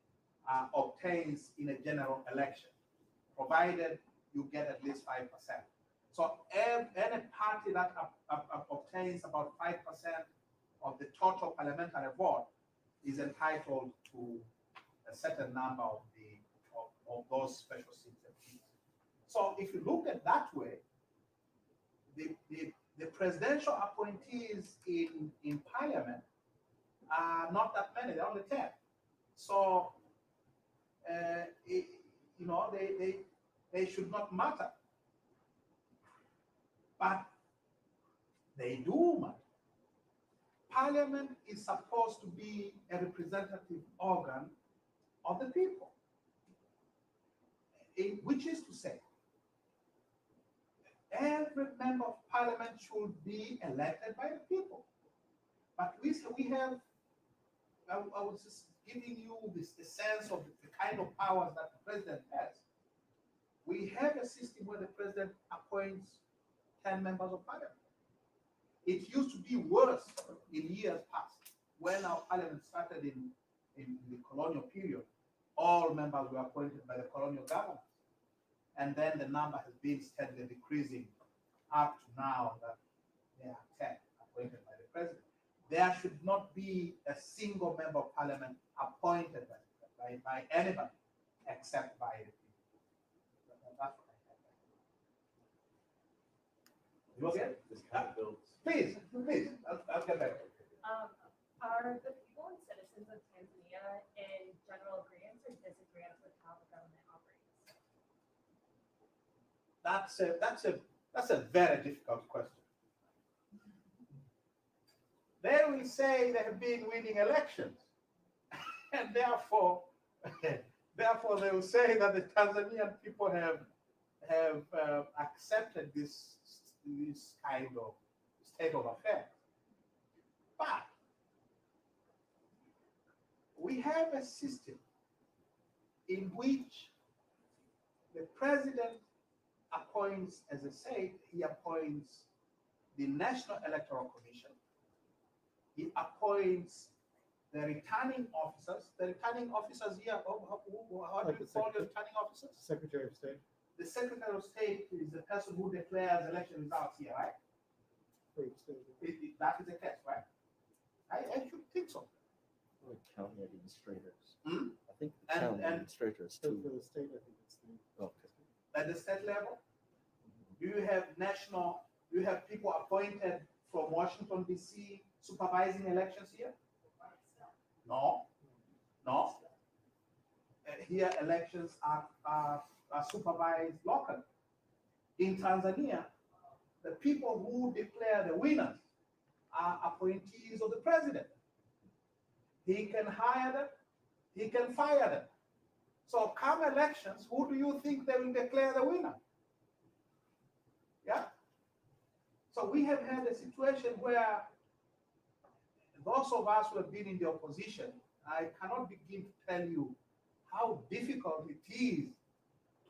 obtains in a general election, provided you get at least 5%. So any party that obtains about 5% of the total parliamentary vote is entitled to a certain number of those special seats and seats. So if you look at that way, the presidential appointees in parliament are not that many, they're only 10. So they should not matter. But they do matter. Parliament is supposed to be a representative organ of the people, which is to say, every member of parliament should be elected by the people. But we have, I will just giving you this the sense of the kind of powers that the president has. We have a system where the president appoints 10 members of parliament. It used to be worse in years past. When our parliament started in the colonial period, all members were appointed by the colonial government. And then the number has been steadily decreasing up to now that there are 10 appointed by the president. There should not be a single member of parliament appointed by anybody except by the people. That's what I have. You okay? This kind of builds. Please, I'll get back. Are the people and citizens of Tanzania in general agreement or disagreement with how the government operates? That's a very difficult question. They will say they have been winning elections, and therefore they will say that the Tanzanian people have accepted this kind of state of affairs. But we have a system in which the president appoints, as I said, he appoints the National Electoral Commission. He appoints the returning officers. The returning officers here, how do you call the returning officers? Secretary of State. The Secretary of State is the person who declares election results here, right? That is the case, right? I should think so. County administrators. Hmm? I think the county administrators too. For the state, I think it's the. Okay. At the state level, do you have people appointed from Washington, D.C. supervising elections here? No. Here elections are supervised locally. In Tanzania, the people who declare the winners are appointees of the president. He can hire them, he can fire them. So come elections, who do you think they will declare the winner? Yeah? So we have had a situation where those of us who have been in the opposition, I cannot begin to tell you how difficult it is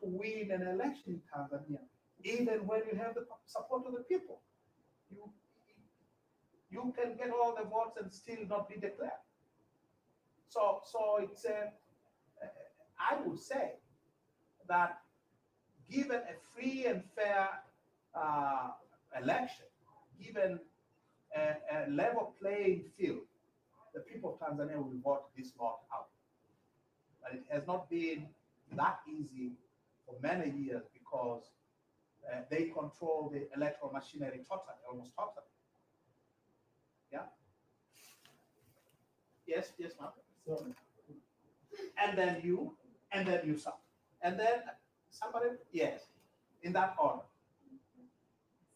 to win an election in Tanzania, even when you have the support of the people. You can get all the votes and still not be declared. So it's I would say that given a free and fair election, given a level playing field, the people of Tanzania will vote this lot out. But it has not been that easy for many years because they control the electoral machinery totally, almost totally. Yeah? Yes, ma'am. So, And then you sir. And then somebody, yes, in that order.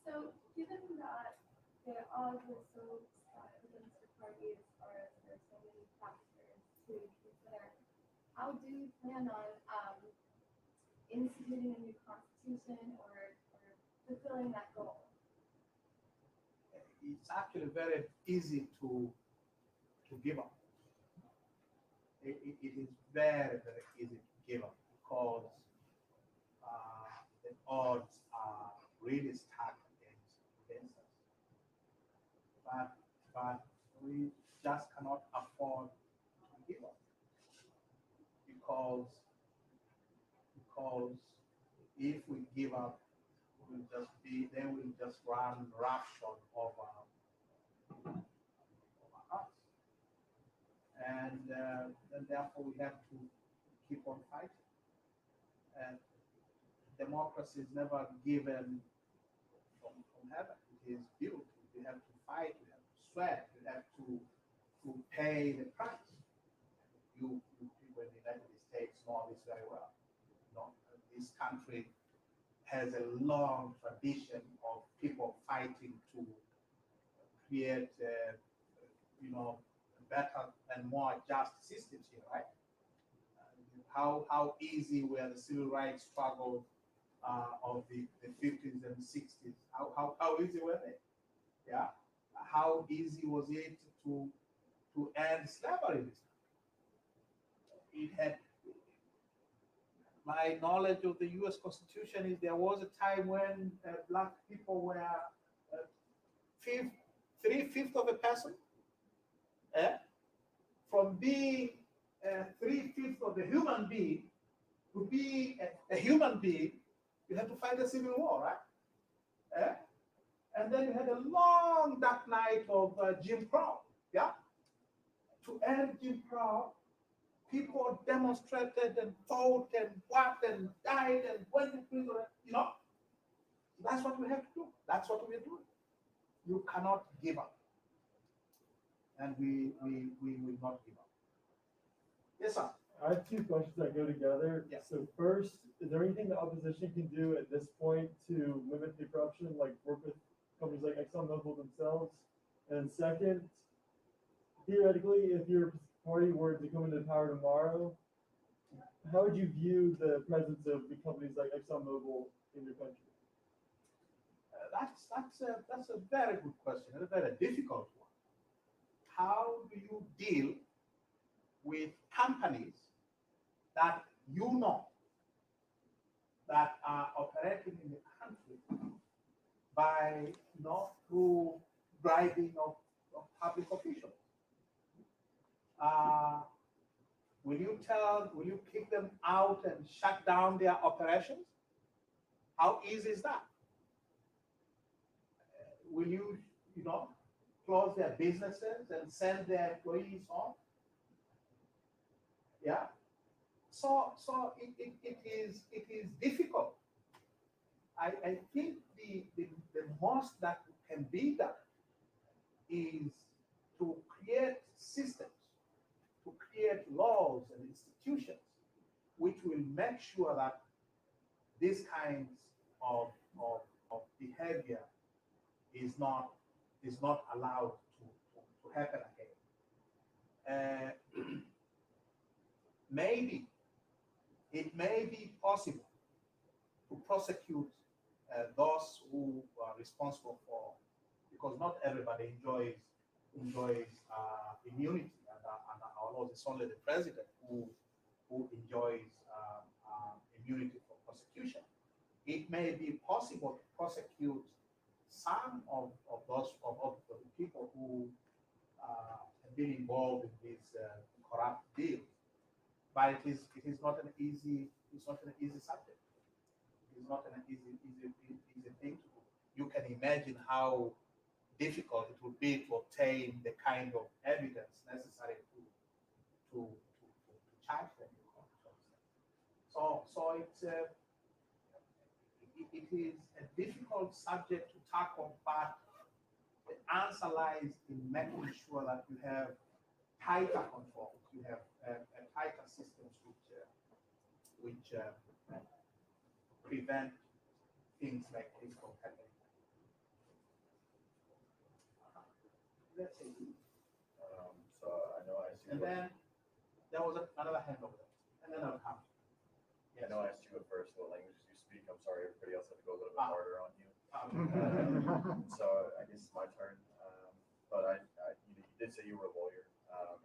So, given that the odds are so stacked against the party as far as there are so many factors to consider, how do you plan on instituting a new constitution or fulfilling that goal? It's actually very easy to give up. It is very, very easy to give up because the odds are really stacked against us. But we just cannot afford to give up because if we give up, they will just run roughshod over us. And therefore we have to keep on fighting. And democracy is never given from heaven. It is built. We have to fight, we have to sweat, we have to pay the price. You people in the United States know this very well. You know, this country has a long tradition of people fighting to create, better and more just systems here, right? How easy were the civil rights struggles of the 50s and 60s? How easy were they? Yeah. How easy was it to end slavery? it had, my knowledge of the U.S. Constitution is there was a time when black people were three-fifths of a person. From being three-fifths of a human being to be a human being, you had to fight a civil war, right? And then you had a long dark night of Jim Crow, yeah? To end Jim Crow, people demonstrated and fought and what and died and went to prison, you know? That's what we have to do. That's what we're doing. You cannot give up. And we will not give up. Yes, sir. I have two questions that go together. Yeah. So first, is there anything the opposition can do at this point to limit the corruption, like work with companies like ExxonMobil themselves? And second, theoretically, if your party were to come into power tomorrow, how would you view the presence of the companies like ExxonMobil in your country? That's a very good question, and a very difficult one. How do you deal with companies that you know that are operating in the country by through bribing of public officials? Will you kick them out and shut down their operations? How easy is that? Will you close their businesses and send their employees home? Yeah. So it is difficult. I think the most that can be done is to create systems, to create laws and institutions which will make sure that these kinds of behavior is not allowed to happen again. Maybe it may be possible to prosecute those who are responsible for, because not everybody enjoys immunity under our laws. It's only the president who enjoys immunity from prosecution. It may be possible to prosecute some of the people who have been involved in these corrupt deals, but it is not an easy subject. It is not an easy thing to do. You can imagine how difficult it would be to obtain the kind of evidence necessary to charge them. So it is a difficult subject to tackle, but the answer lies in making sure that you have tighter controls, you have tighter systems which prevent things like this from happening. Let's see. So I know I asked you. And then there was another hand over there, and then I'll come. I know I asked you at first what languages you speak. I'm sorry, everybody else had to go a little bit harder on you. So I guess it's my turn. But you did say you were a lawyer,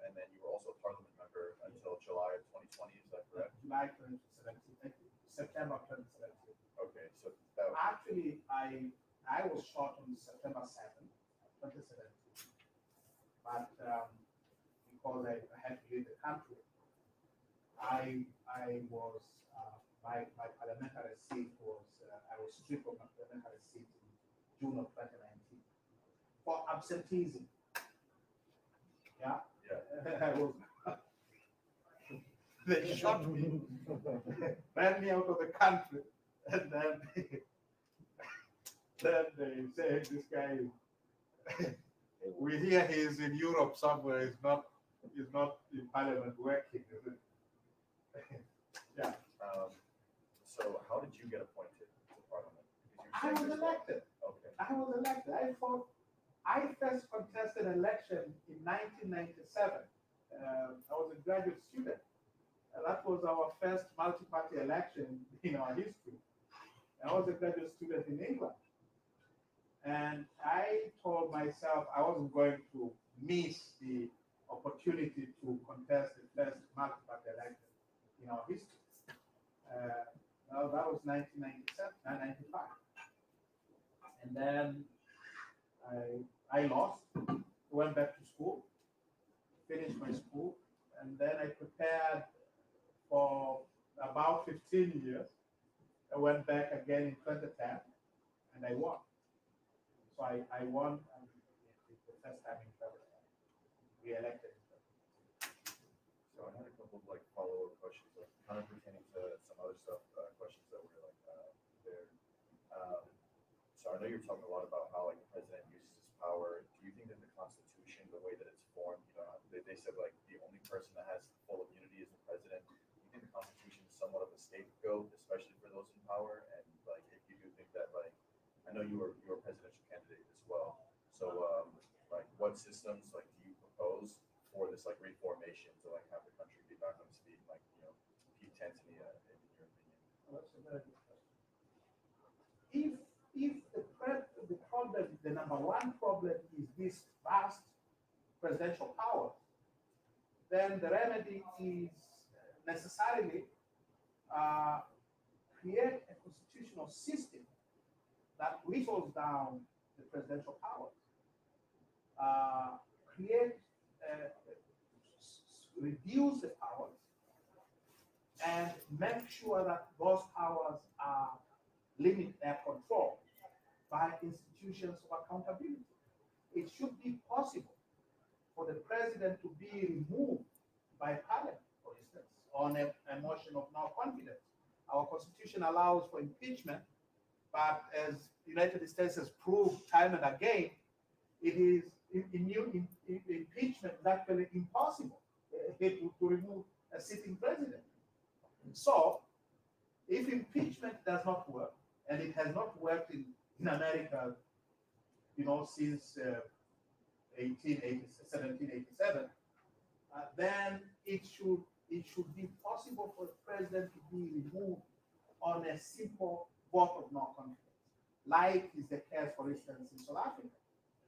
and then you were also a parliament member until July of 2020. Is that correct? July 2017, September 2017. Okay, so that Actually, I was shot on September 7th, 2017. But because I had to leave the country, I was my parliamentary seat was I was stripped of my parliamentary seat in June of 2019 for absenteeism. Yeah. I was. They shot me, ran me out of the country, and then they say this guy. We hear he is in Europe somewhere. He's not in Parliament working, is it? Yeah. So how did you get appointed to Parliament? I was elected. Okay. I was elected. I first contested election in 1997. I was a graduate student. That was our first multi-party election in our history. I was a graduate student in England. And I told myself I wasn't going to miss the opportunity to contest the first multi-party election in our history. Well, that was 1995. And then I lost, went back to school, finished my school, and then I prepared for about 15 years. I went back again in 2010, and I won. So I won the first time in 2010, re-elected. So I had a couple of like follow-up questions, like kind of pertaining to some other stuff, questions that were like there. So I know you're talking a lot about how like the president uses his power. Do you think that the Constitution, the way that it's formed, you know, they said like the only person that has full immunity is the president. Do you think the Constitution is somewhat of a scapegoat, especially for those in power? And like, if you do think that, like, I know you were a presidential candidate as well. So like, what systems like do you propose for this like reformation to like have the country be back on its feet, like, you know, Pete Tanzania, in your opinion? Well, that's a very good question. If the problem, the number one problem is this vast presidential power, then the remedy is necessarily create a constitutional system that whittles down the presidential powers, reduce the powers, and make sure that those powers are limit their control by institutions of accountability. It should be possible for the president to be removed by parliament, for instance, on a motion of no confidence. Our constitution allows for impeachment, but as the United States has proved time and again, it is impeachment is actually impossible to remove a sitting president. So, if impeachment does not work, and it has not worked in America, you know, since 1787, then it should be possible for the president to be removed on a simple vote of no confidence, like is the case, for instance, in South Africa.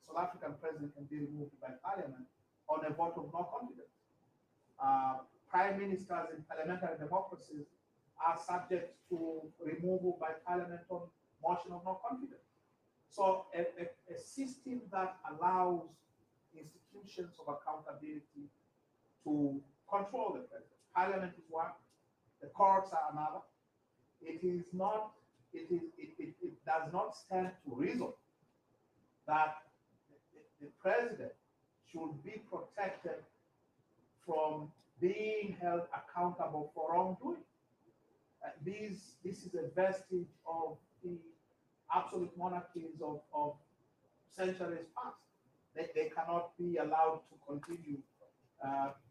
The South African president can be removed by parliament on a vote of no confidence. Prime ministers in parliamentary democracies are subject to removal by parliament on motion of no confidence. So a system that allows institutions of accountability to control the president. Parliament is one, the courts are another. It does not stand to reason that the president should be protected from being held accountable for wrongdoing. This is a vestige of the absolute monarchies of centuries past. They cannot be allowed to continue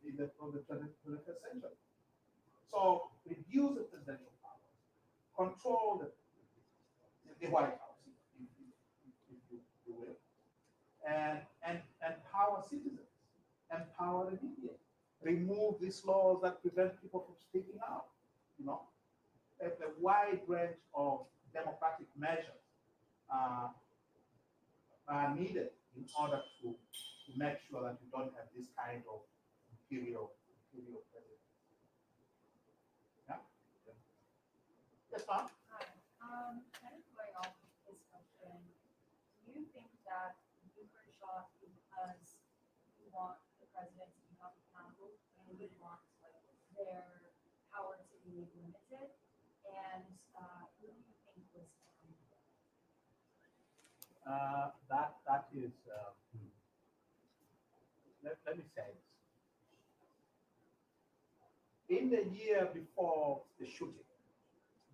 in the 21st century. So reduce the presidential powers, control the White House, if you will, and empower citizens, empower the media, remove these laws that prevent people from speaking out. You know, a wide range of democratic measures are needed in order to make sure that you don't have this kind of imperial president. Yeah? Yes, ma'am? Hi. Kind of going off of this question, do you think that you were shot because you want the president to become accountable and you want like their power to be limited? And who do you think was That is, let me say this. In the year before the shooting,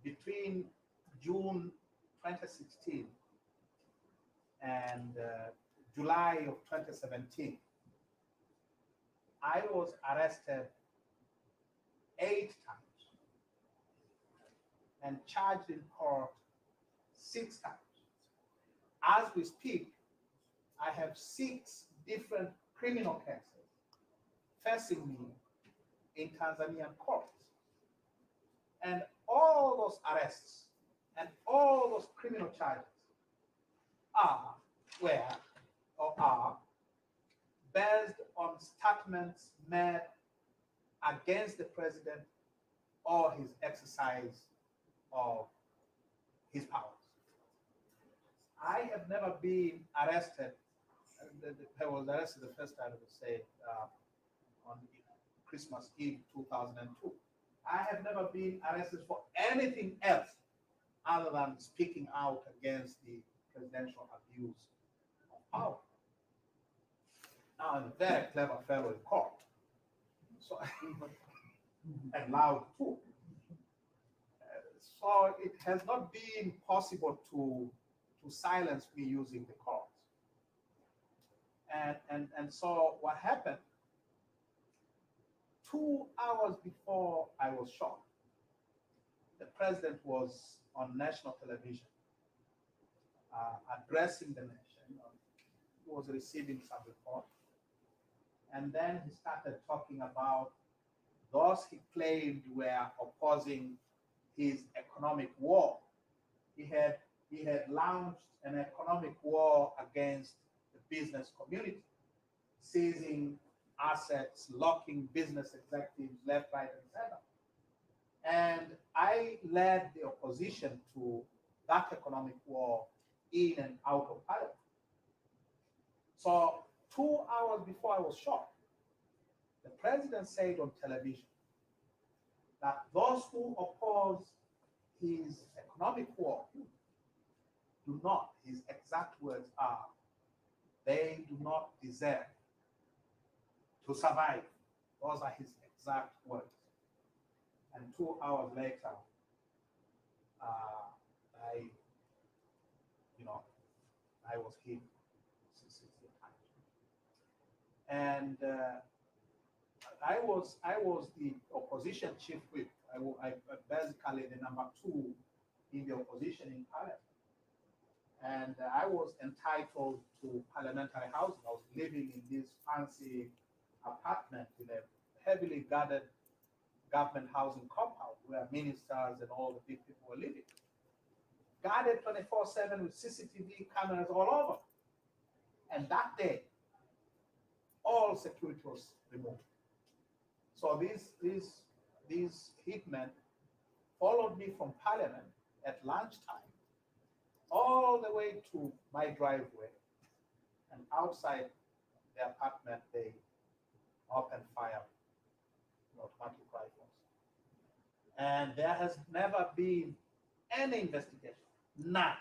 between June 2016 and July of 2017, I was arrested 8 times and charged in court 6 times. As we speak, I have 6 different criminal cases facing me in Tanzanian courts. And all those arrests and all those criminal charges are based on departments met against the president or his exercise of his powers. I have never been arrested. I was arrested the first time, I would say, on Christmas Eve 2002. I have never been arrested for anything else other than speaking out against the presidential abuse of power. Now, I'm a very clever fellow in court, so and loud too. So it has not been possible to silence me using the courts. And so what happened, 2 hours before I was shot, the president was on national television addressing the nation. He was receiving some report. And then he started talking about those he claimed were opposing his economic war. He had launched an economic war against the business community, seizing assets, locking business executives left, right, and center. And I led the opposition to that economic war in and out of Parliament. So 2 hours before I was shot, the president said on television that those who oppose his economic war do not, his exact words are, they do not deserve to survive. Those are his exact words. And 2 hours later, I was hit 60 times. And I was the opposition chief whip. I basically the number 2 in the opposition in Parliament. And I was entitled to parliamentary housing. I was living in this fancy apartment in a heavily guarded government housing compound where ministers and all the big people were living. Guarded 24/7 with CCTV cameras all over. And that day, all security was removed. So these hitmen followed me from Parliament at lunchtime all the way to my driveway. And outside the apartment, they opened fire with automatic rifles. And there has never been any investigation, none,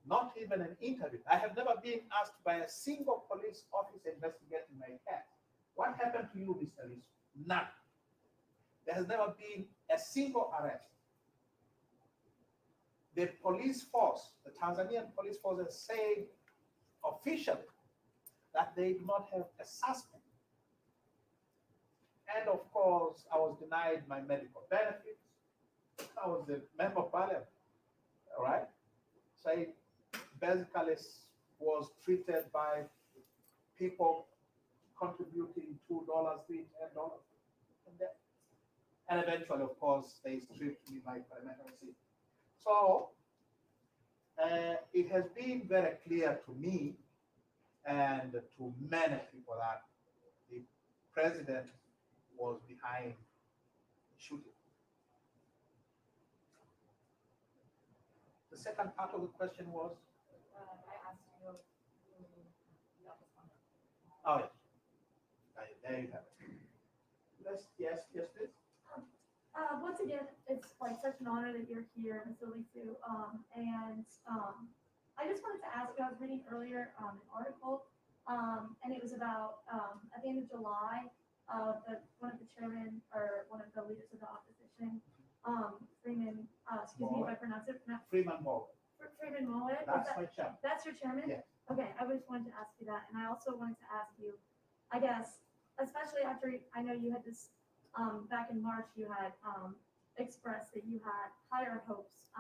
not even an interview. I have never been asked by a single police officer investigating my case, what happened to you, Mr. Lissu? None. There has never been a single arrest. The police force, the Tanzanian police force, has said officially that they do not have a suspect. And of course, I was denied my medical benefits. I was a member of Parliament, all right? So I basically was treated by people contributing $2, $3, $10. And eventually, of course, they stripped me my parliamentary seat. So it has been very clear to me and to many people that the president was behind the shooting. The second part of the question was? I asked you who got this one. Oh, yes. There you have it. Yes, please. Once again, it's like such an honor that you're here, Mr. Lissu. I just wanted to ask you, I was reading earlier an article, and it was about at the end of July, one of the chairmen or one of the leaders of the opposition, Freeman, excuse me if I pronounce it. Freeman Mowat. Freeman Mowat. That's my chairman. That's your chairman? Yes. Okay, I just wanted to ask you that. And I also wanted to ask you, I guess, especially after I know you had this, back in March, you had expressed that you had higher hopes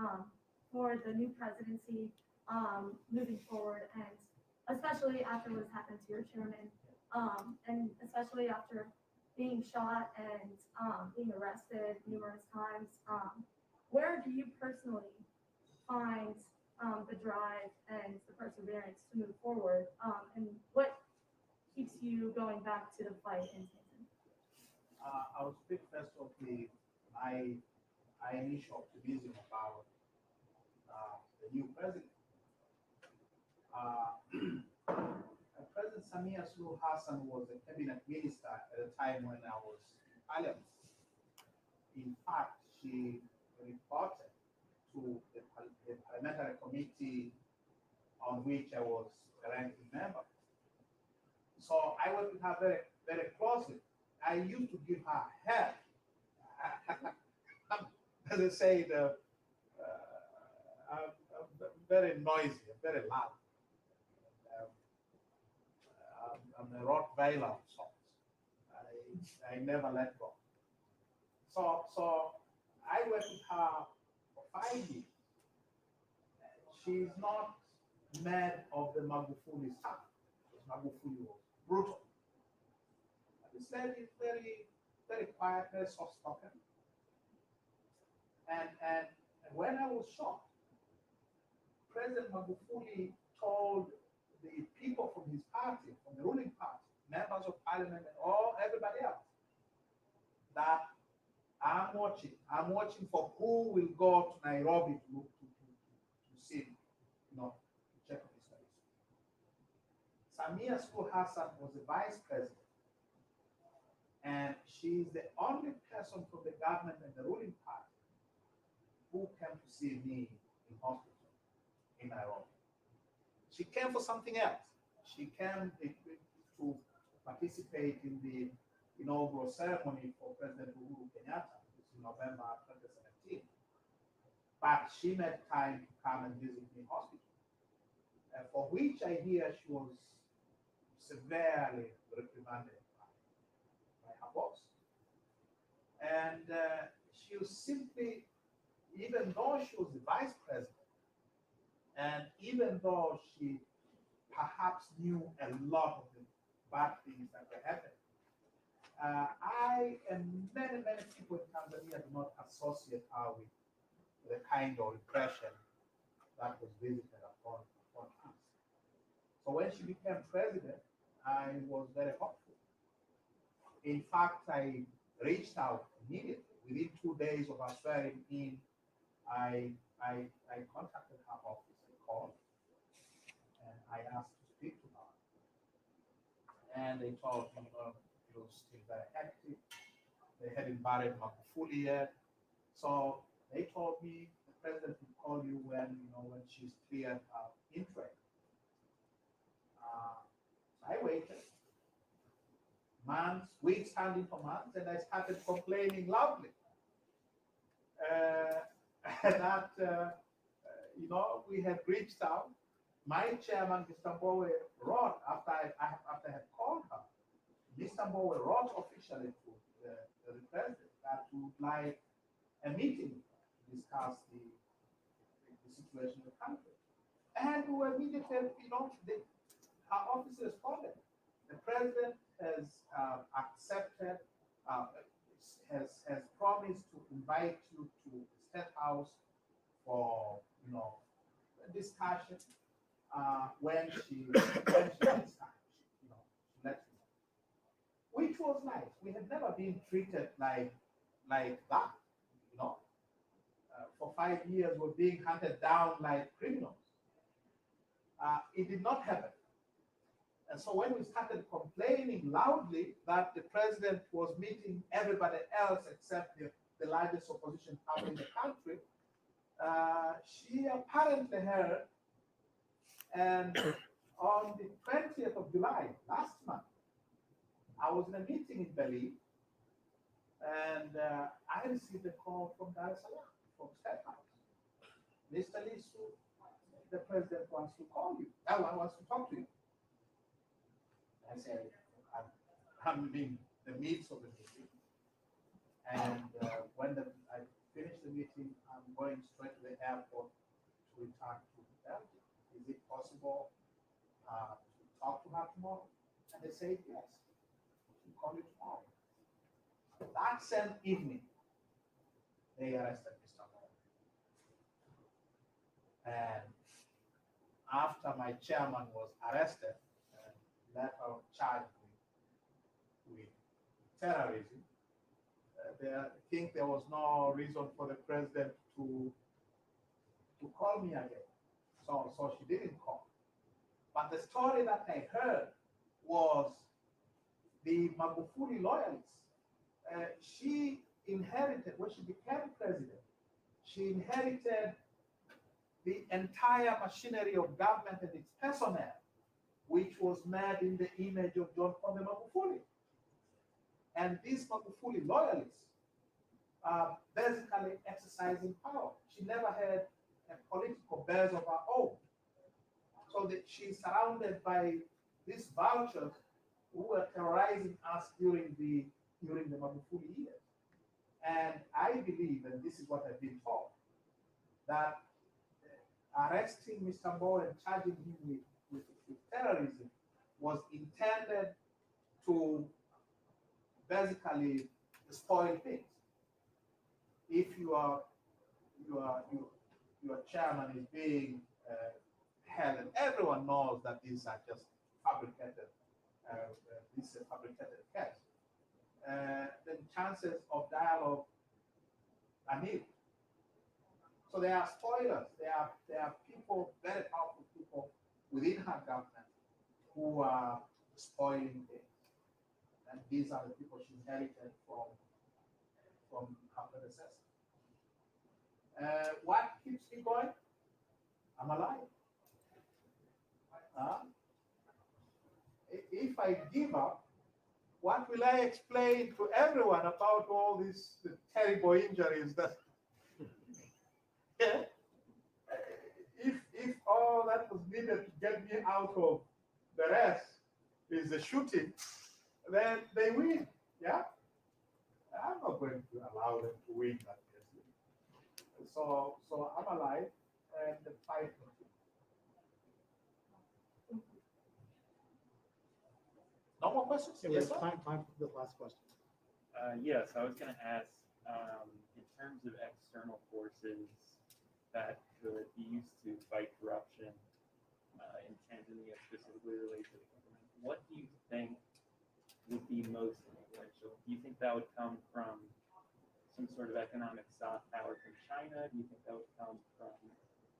for the new presidency moving forward, and especially after what's happened to your chairman, and especially after being shot and being arrested numerous times. Where do you personally find the drive and the perseverance to move forward, and what keeps you going back to the fight in Tanzania? I will speak first of my initial optimism about the new president. President Samia Suluhu Hassan was a cabinet minister at a time when I was in parliament. In fact, she reported to the parliamentary committee on which I was a ranking member. So I worked with her very, very closely. I used to give her help. As I say, I'm very noisy, very loud. I'm a Rottweiler of sorts. I never let go. So I worked with her for 5 years. She's not mad of the Magufuli stuff. Magufuli was brutal. This lady is very, very quiet, very soft-spoken. And when I was shot, President Magufuli told the people from his party, from the ruling party, members of parliament, and everybody else, that I'm watching for who will go to Nairobi to see me, to check on his face. Samia Suluhu Hassan was the vice president, and she's the only person from the government and the ruling party who came to see me in hospital in Nairobi. She came for something else. She came to participate in the inaugural ceremony for President Uhuru Kenyatta, which is in November 2017. But she made time to come and visit me in hospital, for which I hear she was severely reprimanded by her boss. And she was simply, even though she was the vice president, and even though she perhaps knew a lot of the bad things that were happening, I and many people in Tanzania do not associate her with the kind of repression that was visited upon us. So when she became president, I was very hopeful. In fact, I reached out immediately. Within 2 days of her swearing in, I contacted her office. I called and I asked to speak to her. And they told me, it was still very hectic. They hadn't buried Magufuli yet. So they told me the president will call you when she's cleared her interest. So I waited. Months, weeks turned into months, and I started complaining loudly that we had reached out. My chairman, Mr. Mbowe, wrote after I had called her. Mr. Mbowe wrote officially to the president that we would like a meeting to discuss the situation in the country. And we were immediately, our office responded. The president has accepted, has promised to invite you to the State House for, a discussion when she gets time. She lets me know. Which was nice. We had never been treated like that, For 5 years, we're being hunted down like criminals. It did not happen. And so when we started complaining loudly that the president was meeting everybody else except the largest opposition party in the country, she apparently heard. And on the 20th of July, last month, I was in a meeting in Berlin, and I received a call from Dar es Salaam, from State House. Mr. Lissu, the president wants to call you. Wants to talk to you. I said, I'm in the midst of the meeting. And when I finish the meeting, I'm going straight to the airport to return to Belgium. Is it possible to talk to her tomorrow? And they said, yes. We'll call you tomorrow. That same evening, they arrested Mr. Moore. And after my chairman was arrested, later charged with with terrorism. I think there was no reason for the president to call me again. So she didn't call. But the story that I heard was the Magufuli loyalists. She inherited, when she became president, she inherited the entire machinery of government and its personnel, which was made in the image of John Pombe Magufuli. And these Magufuli loyalists are basically exercising power. She never had a political base of her own. So that she's surrounded by these vultures who were terrorizing us during the Magufuli years. And I believe, and this is what I've been told, that arresting Mr. Moore and charging him with terrorism was intended to basically spoil things. If your chairman is being held, and everyone knows that these are just fabricated, this is a fabricated case, then chances of dialogue are nil. So there are spoilers. There are people, very powerful people within her government who are spoiling things. And these are the people she inherited from her predecessor. What keeps me going? I'm alive. If I give up, what will I explain to everyone about all these terrible injuries that if all that was needed to get me out of the rest is the shooting, then they win. Yeah? I'm not going to allow them to win that. So I'm alive and the fight continues. No more questions? Yes, time for the last question. Yes, I was going to ask, in terms of external forces that could be used to fight corruption in Tanzania, specifically related to the government, what do you think would be most influential? Do you think that would come from some sort of economic soft power from China? Do you think that would come from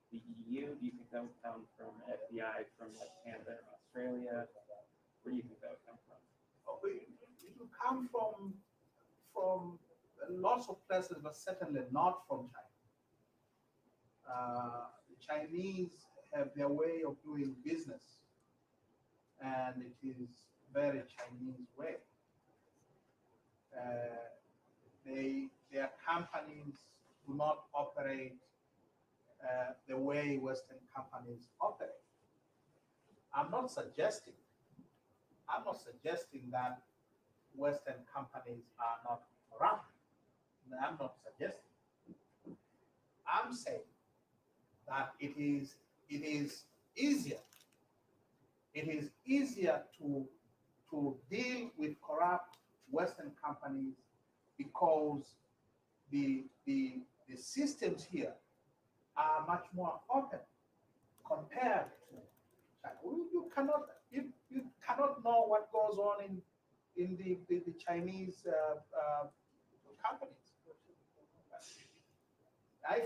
the EU? Do you think that would come from FBI from like Canada or Australia? Where do you think that would come from? It will come from lots of places, but certainly not from China. The Chinese have their way of doing business, and it is very Chinese way. Their companies do not operate the way Western companies operate. I'm not suggesting that Western companies are not corrupt. I'm not suggesting. I'm saying that it is easier. It is easier to deal with corrupt Western companies because the systems here are much more open compared to China. You cannot know what goes on in the Chinese companies. I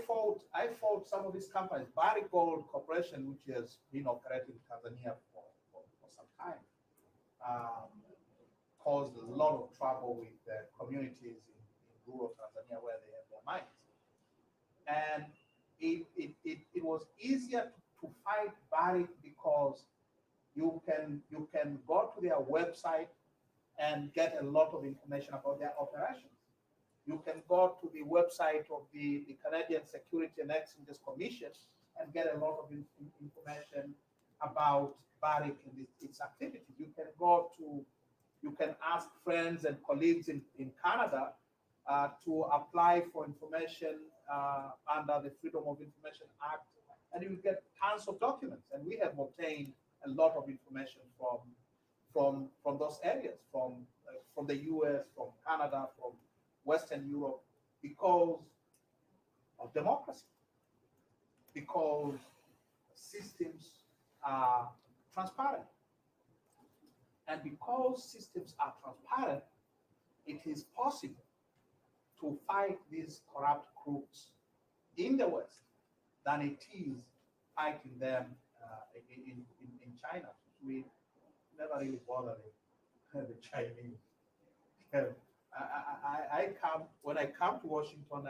fought some of these companies. Barrick Gold Corporation, which has been operating in Tanzania for some time, caused a lot of trouble with the communities in rural Tanzania where they have their mines. And it was easier to fight Barrick because you can go to their website and get a lot of information about their operations. You can go to the website of the Canadian Security and Exchange Commission and get a lot of information about Barrick and its activities. You can ask friends and colleagues in Canada to apply for information under the Freedom of Information Act, and you get tons of documents. And we have obtained a lot of information from those areas, from the US, from Canada, from Western Europe, because of democracy, because systems are transparent. And because systems are transparent, it is possible to fight these corrupt groups in the West than it is fighting them in China. We never really bother the Chinese. When I come to Washington,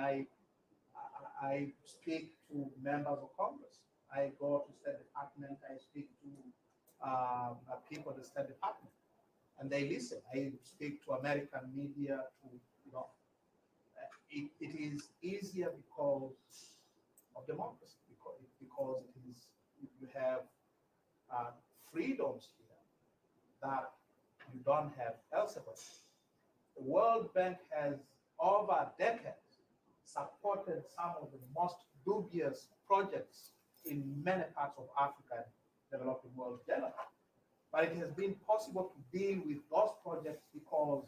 I speak to members of Congress. I go to State Department. I speak to people at the State Department, and they listen. I speak to American media. It is easier because of democracy, because you have freedoms here that you don't have elsewhere. The World Bank has, over decades, supported some of the most dubious projects in many parts of Africa and developing world generally. But it has been possible to deal with those projects because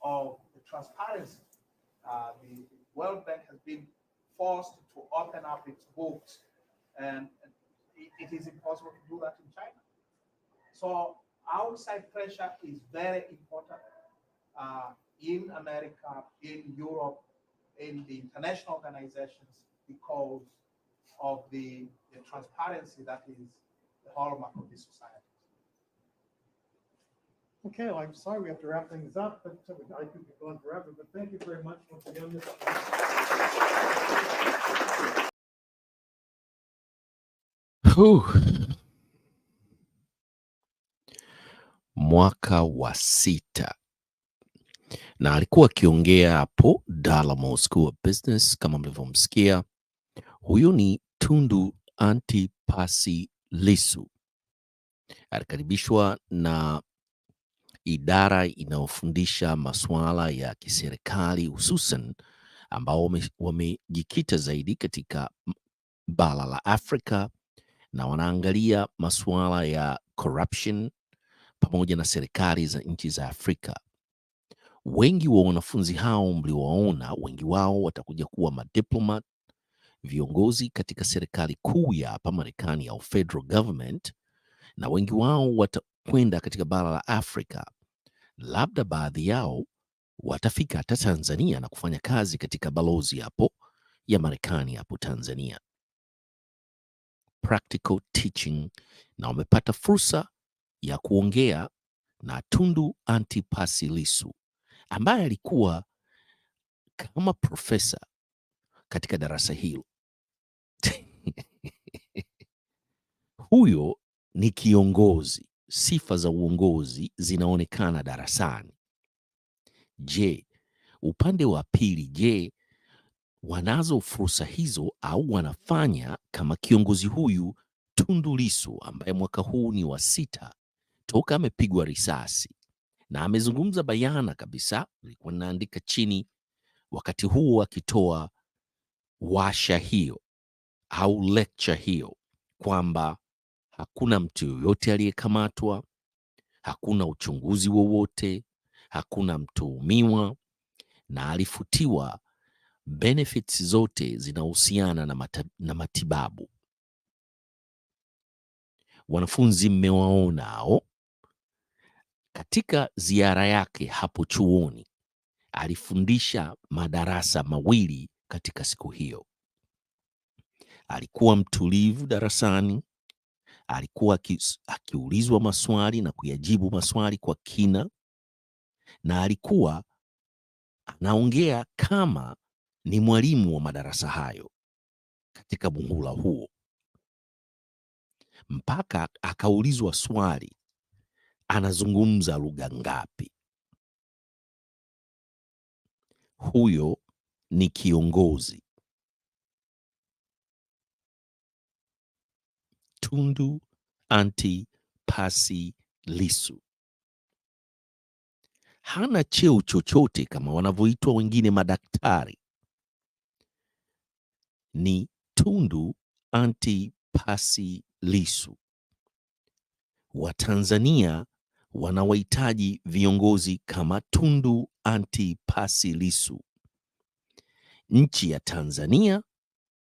of the transparency. The World Bank has been forced to open up its books, and it is impossible to do that in China. So outside pressure is very important in America, in Europe, in the international organizations, because of the transparency that is the hallmark of this society. Okay, well, I'm sorry we have to wrap things up, but I could be going forever, but thank you very much once again. Mwaka wa 6 na alikuwa akiongea hapo Dalamo School of Business kama mlivyomsikia. Huyu ni Tundu Antipasi Lissu. Alikaribishwa na idara inayofundisha masuala ya kiserikali, hususan ambao wamejikita zaidi katika bara la Afrika na wanaangalia masuala ya corruption pamoja na serikali za nchi za Afrika. Wengi wa wanafunzi hao mliowaona, wengi wao watakuja kuwa madiplomat, viongozi katika serikali kuu ya hapa Marekani au federal government, na wengi wao watakwenda katika bara la Afrika. Labda baadhi yao watafika hata Tanzania na kufanya kazi katika balozi hapo ya Marekani hapo Tanzania. Practical teaching, na wamepata fursa ya kuongea na Tundu Antipasi Lissu ambaye alikuwa kama profesa katika darasa hilo. Huyo ni kiongozi, sifa za uongozi zinaonekana darasani. Je, upande wa pili, je, wanazo fursa hizo au wanafanya kama kiongozi huyu Tundu Lissu ambaye mwaka huu ni wa 6 toka amepigwa risasi, na amezungumza bayana kabisa. Nilikuwa naandika chini wakati huo akitoa washa hiyo au lecture hiyo kwamba hakuna mtu yoyote aliyekamatwa, hakuna uchunguzi wowote, hakuna mtuhumiwa, na alifutiwa benefits zote zinahusiana na matibabu. Wanafunzi mmewaona hao. Katika ziara yake hapo chuoni alifundisha madarasa mawili katika siku hiyo. Alikuwa mtulivu darasani, alikuwa akiulizwa maswali na kuyajibu maswali kwa kina, na alikuwa anaongea kama ni mwalimu wa madarasa hayo katika muhula huo. Mpaka akaulizwa swali, anazungumza lugha ngapi? Huyo ni kiongozi. Tundu Antipasi Lissu hana cheo chochote kama wanavyoitwa wengine madaktari. Ni Tundu Antipasi Lissu. Watanzania wanawahitaji viongozi kama Tundu Antipasi Lissu. Nchi ya Tanzania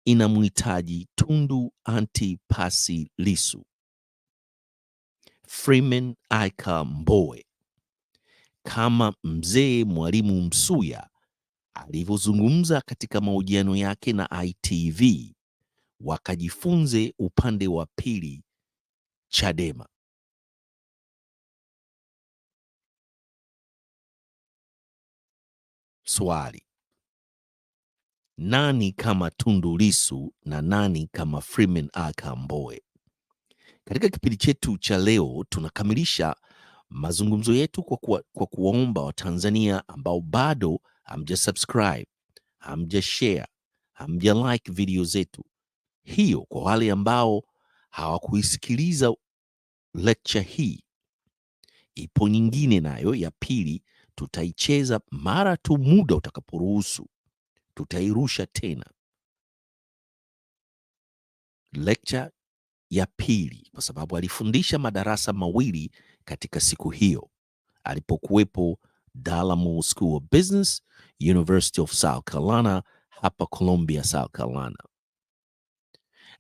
inamhitaji Tundu Antipasi Lissu. Freeman Aika Mbowe, kama mzee Mwalimu Msuya alivyozungumza katika mahojiano yake na ITV, wakajifunze upande wa pili CHADEMA. Swali: nani kama Tundu Lissu na nani kama Freeman Aika Mbowe? Katika kipindi chetu cha leo tunakamilisha mazungumzo yetu kwa kuwaomba Watanzania ambao bado hamjasubscribe, hamjashare, hamjalike video zetu hiyo, kwa wale ambao hawakuisikiliza lecture hii, ipo nyingine nayo ya pili, tutaicheza mara tu muda utakaporuhusu, tutairusha tena lecture ya pili, kwa sababu alifundisha madarasa mawili katika siku hiyo alipokuwepo Dalamo School of Business, University of South Carolina, hapa Columbia, South Carolina.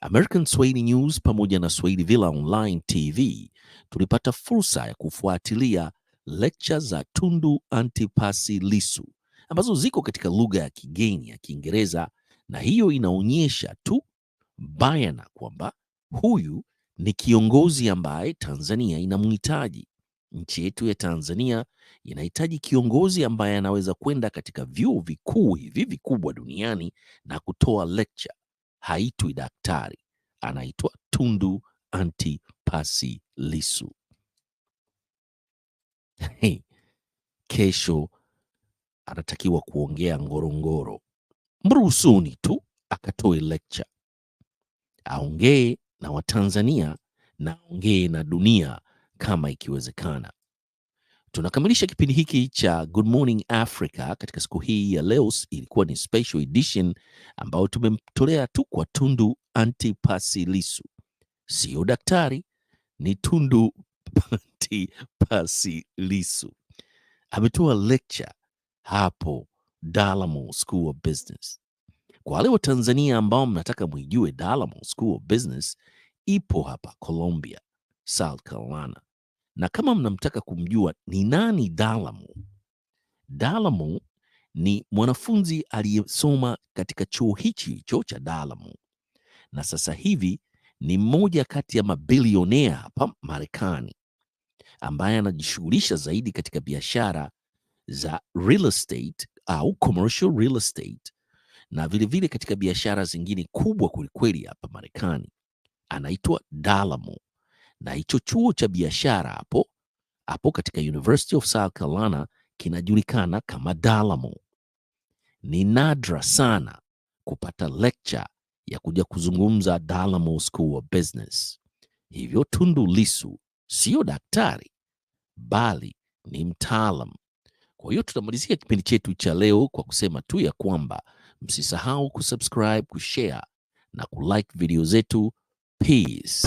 American Swahili News pamoja na Swahili Villa Online TV tulipata fursa ya kufuatilia lecture za Tundu Antipas Lissu ambazo ziko katika lugha ya kigeni ya Kiingereza, na hiyo inaonyesha tu bayana kwamba huyu ni kiongozi ambaye Tanzania inamhitaji. Nchi yetu ya Tanzania inahitaji kiongozi ambaye anaweza kwenda katika vyuo vikuu hivi vikubwa duniani na kutoa lecture. Haitwi daktari, anaitwa Tundu Antipas Lissu. Kesho anatakiwa kuongea Ngorongoro. Mruhusuni tu akatoe lecture, aongee na Watanzania na aongee na dunia kama ikiwezekana. Tunakamilisha kipindi hiki cha Good Morning Africa katika siku hii ya leo. Ilikuwa ni special edition ambayo tumemtolea tu kwa Tundu Antipas Lissu. Sio daktari, ni Tundu Antipas Lissu. Ametoa lecture hapo Dalamo School of Business. Kwa wale wa Tanzania ambao mnataka muijue, Dalamo School of Business ipo hapa Columbia, South Carolina. Na kama mnamtaka kumjua ni nani Dalamo, Dalamo ni mwanafunzi aliyesoma katika chuo hichi cha Dalamo, na sasa hivi ni mmoja kati ya mabilionea hapa Marekani ambaye anajishughulisha zaidi katika biashara za real estate au commercial real estate, na vilevile katika biashara zingine kubwa kwelikweli hapa Marekani. Anaitwa Dalamo, na hicho chuo cha biashara hapo katika University of South Carolina kinajulikana kama Dalamo. Ni nadra sana kupata lecture ya kuja kuzungumza Dalamo School of Business. Hivyo Tundu Lissu sio daktari, bali ni mtaalam. Kwa hiyo tutamalizia kipindi chetu cha leo kwa kusema tu ya kwamba msisahau kusubscribe, kushare na kulike video zetu. Peace.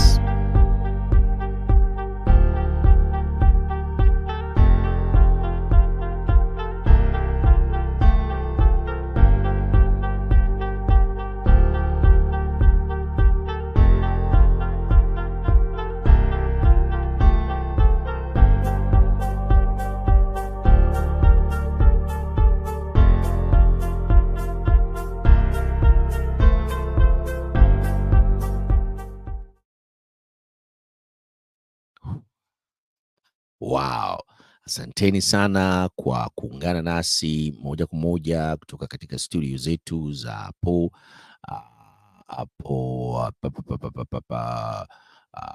Wow. Asanteni sana kwa kuungana nasi moja kwa moja kutoka katika studio zetu za hapo.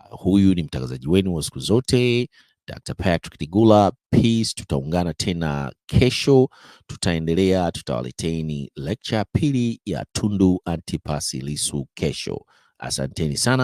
Huyu ni mtangazaji wenu wa siku zote, Dr. Patrick Digula. Peace. Tutaungana tena kesho, tutaendelea, tutawaleteni lecture pili ya Tundu Antipas Lissu kesho. Asanteni sana.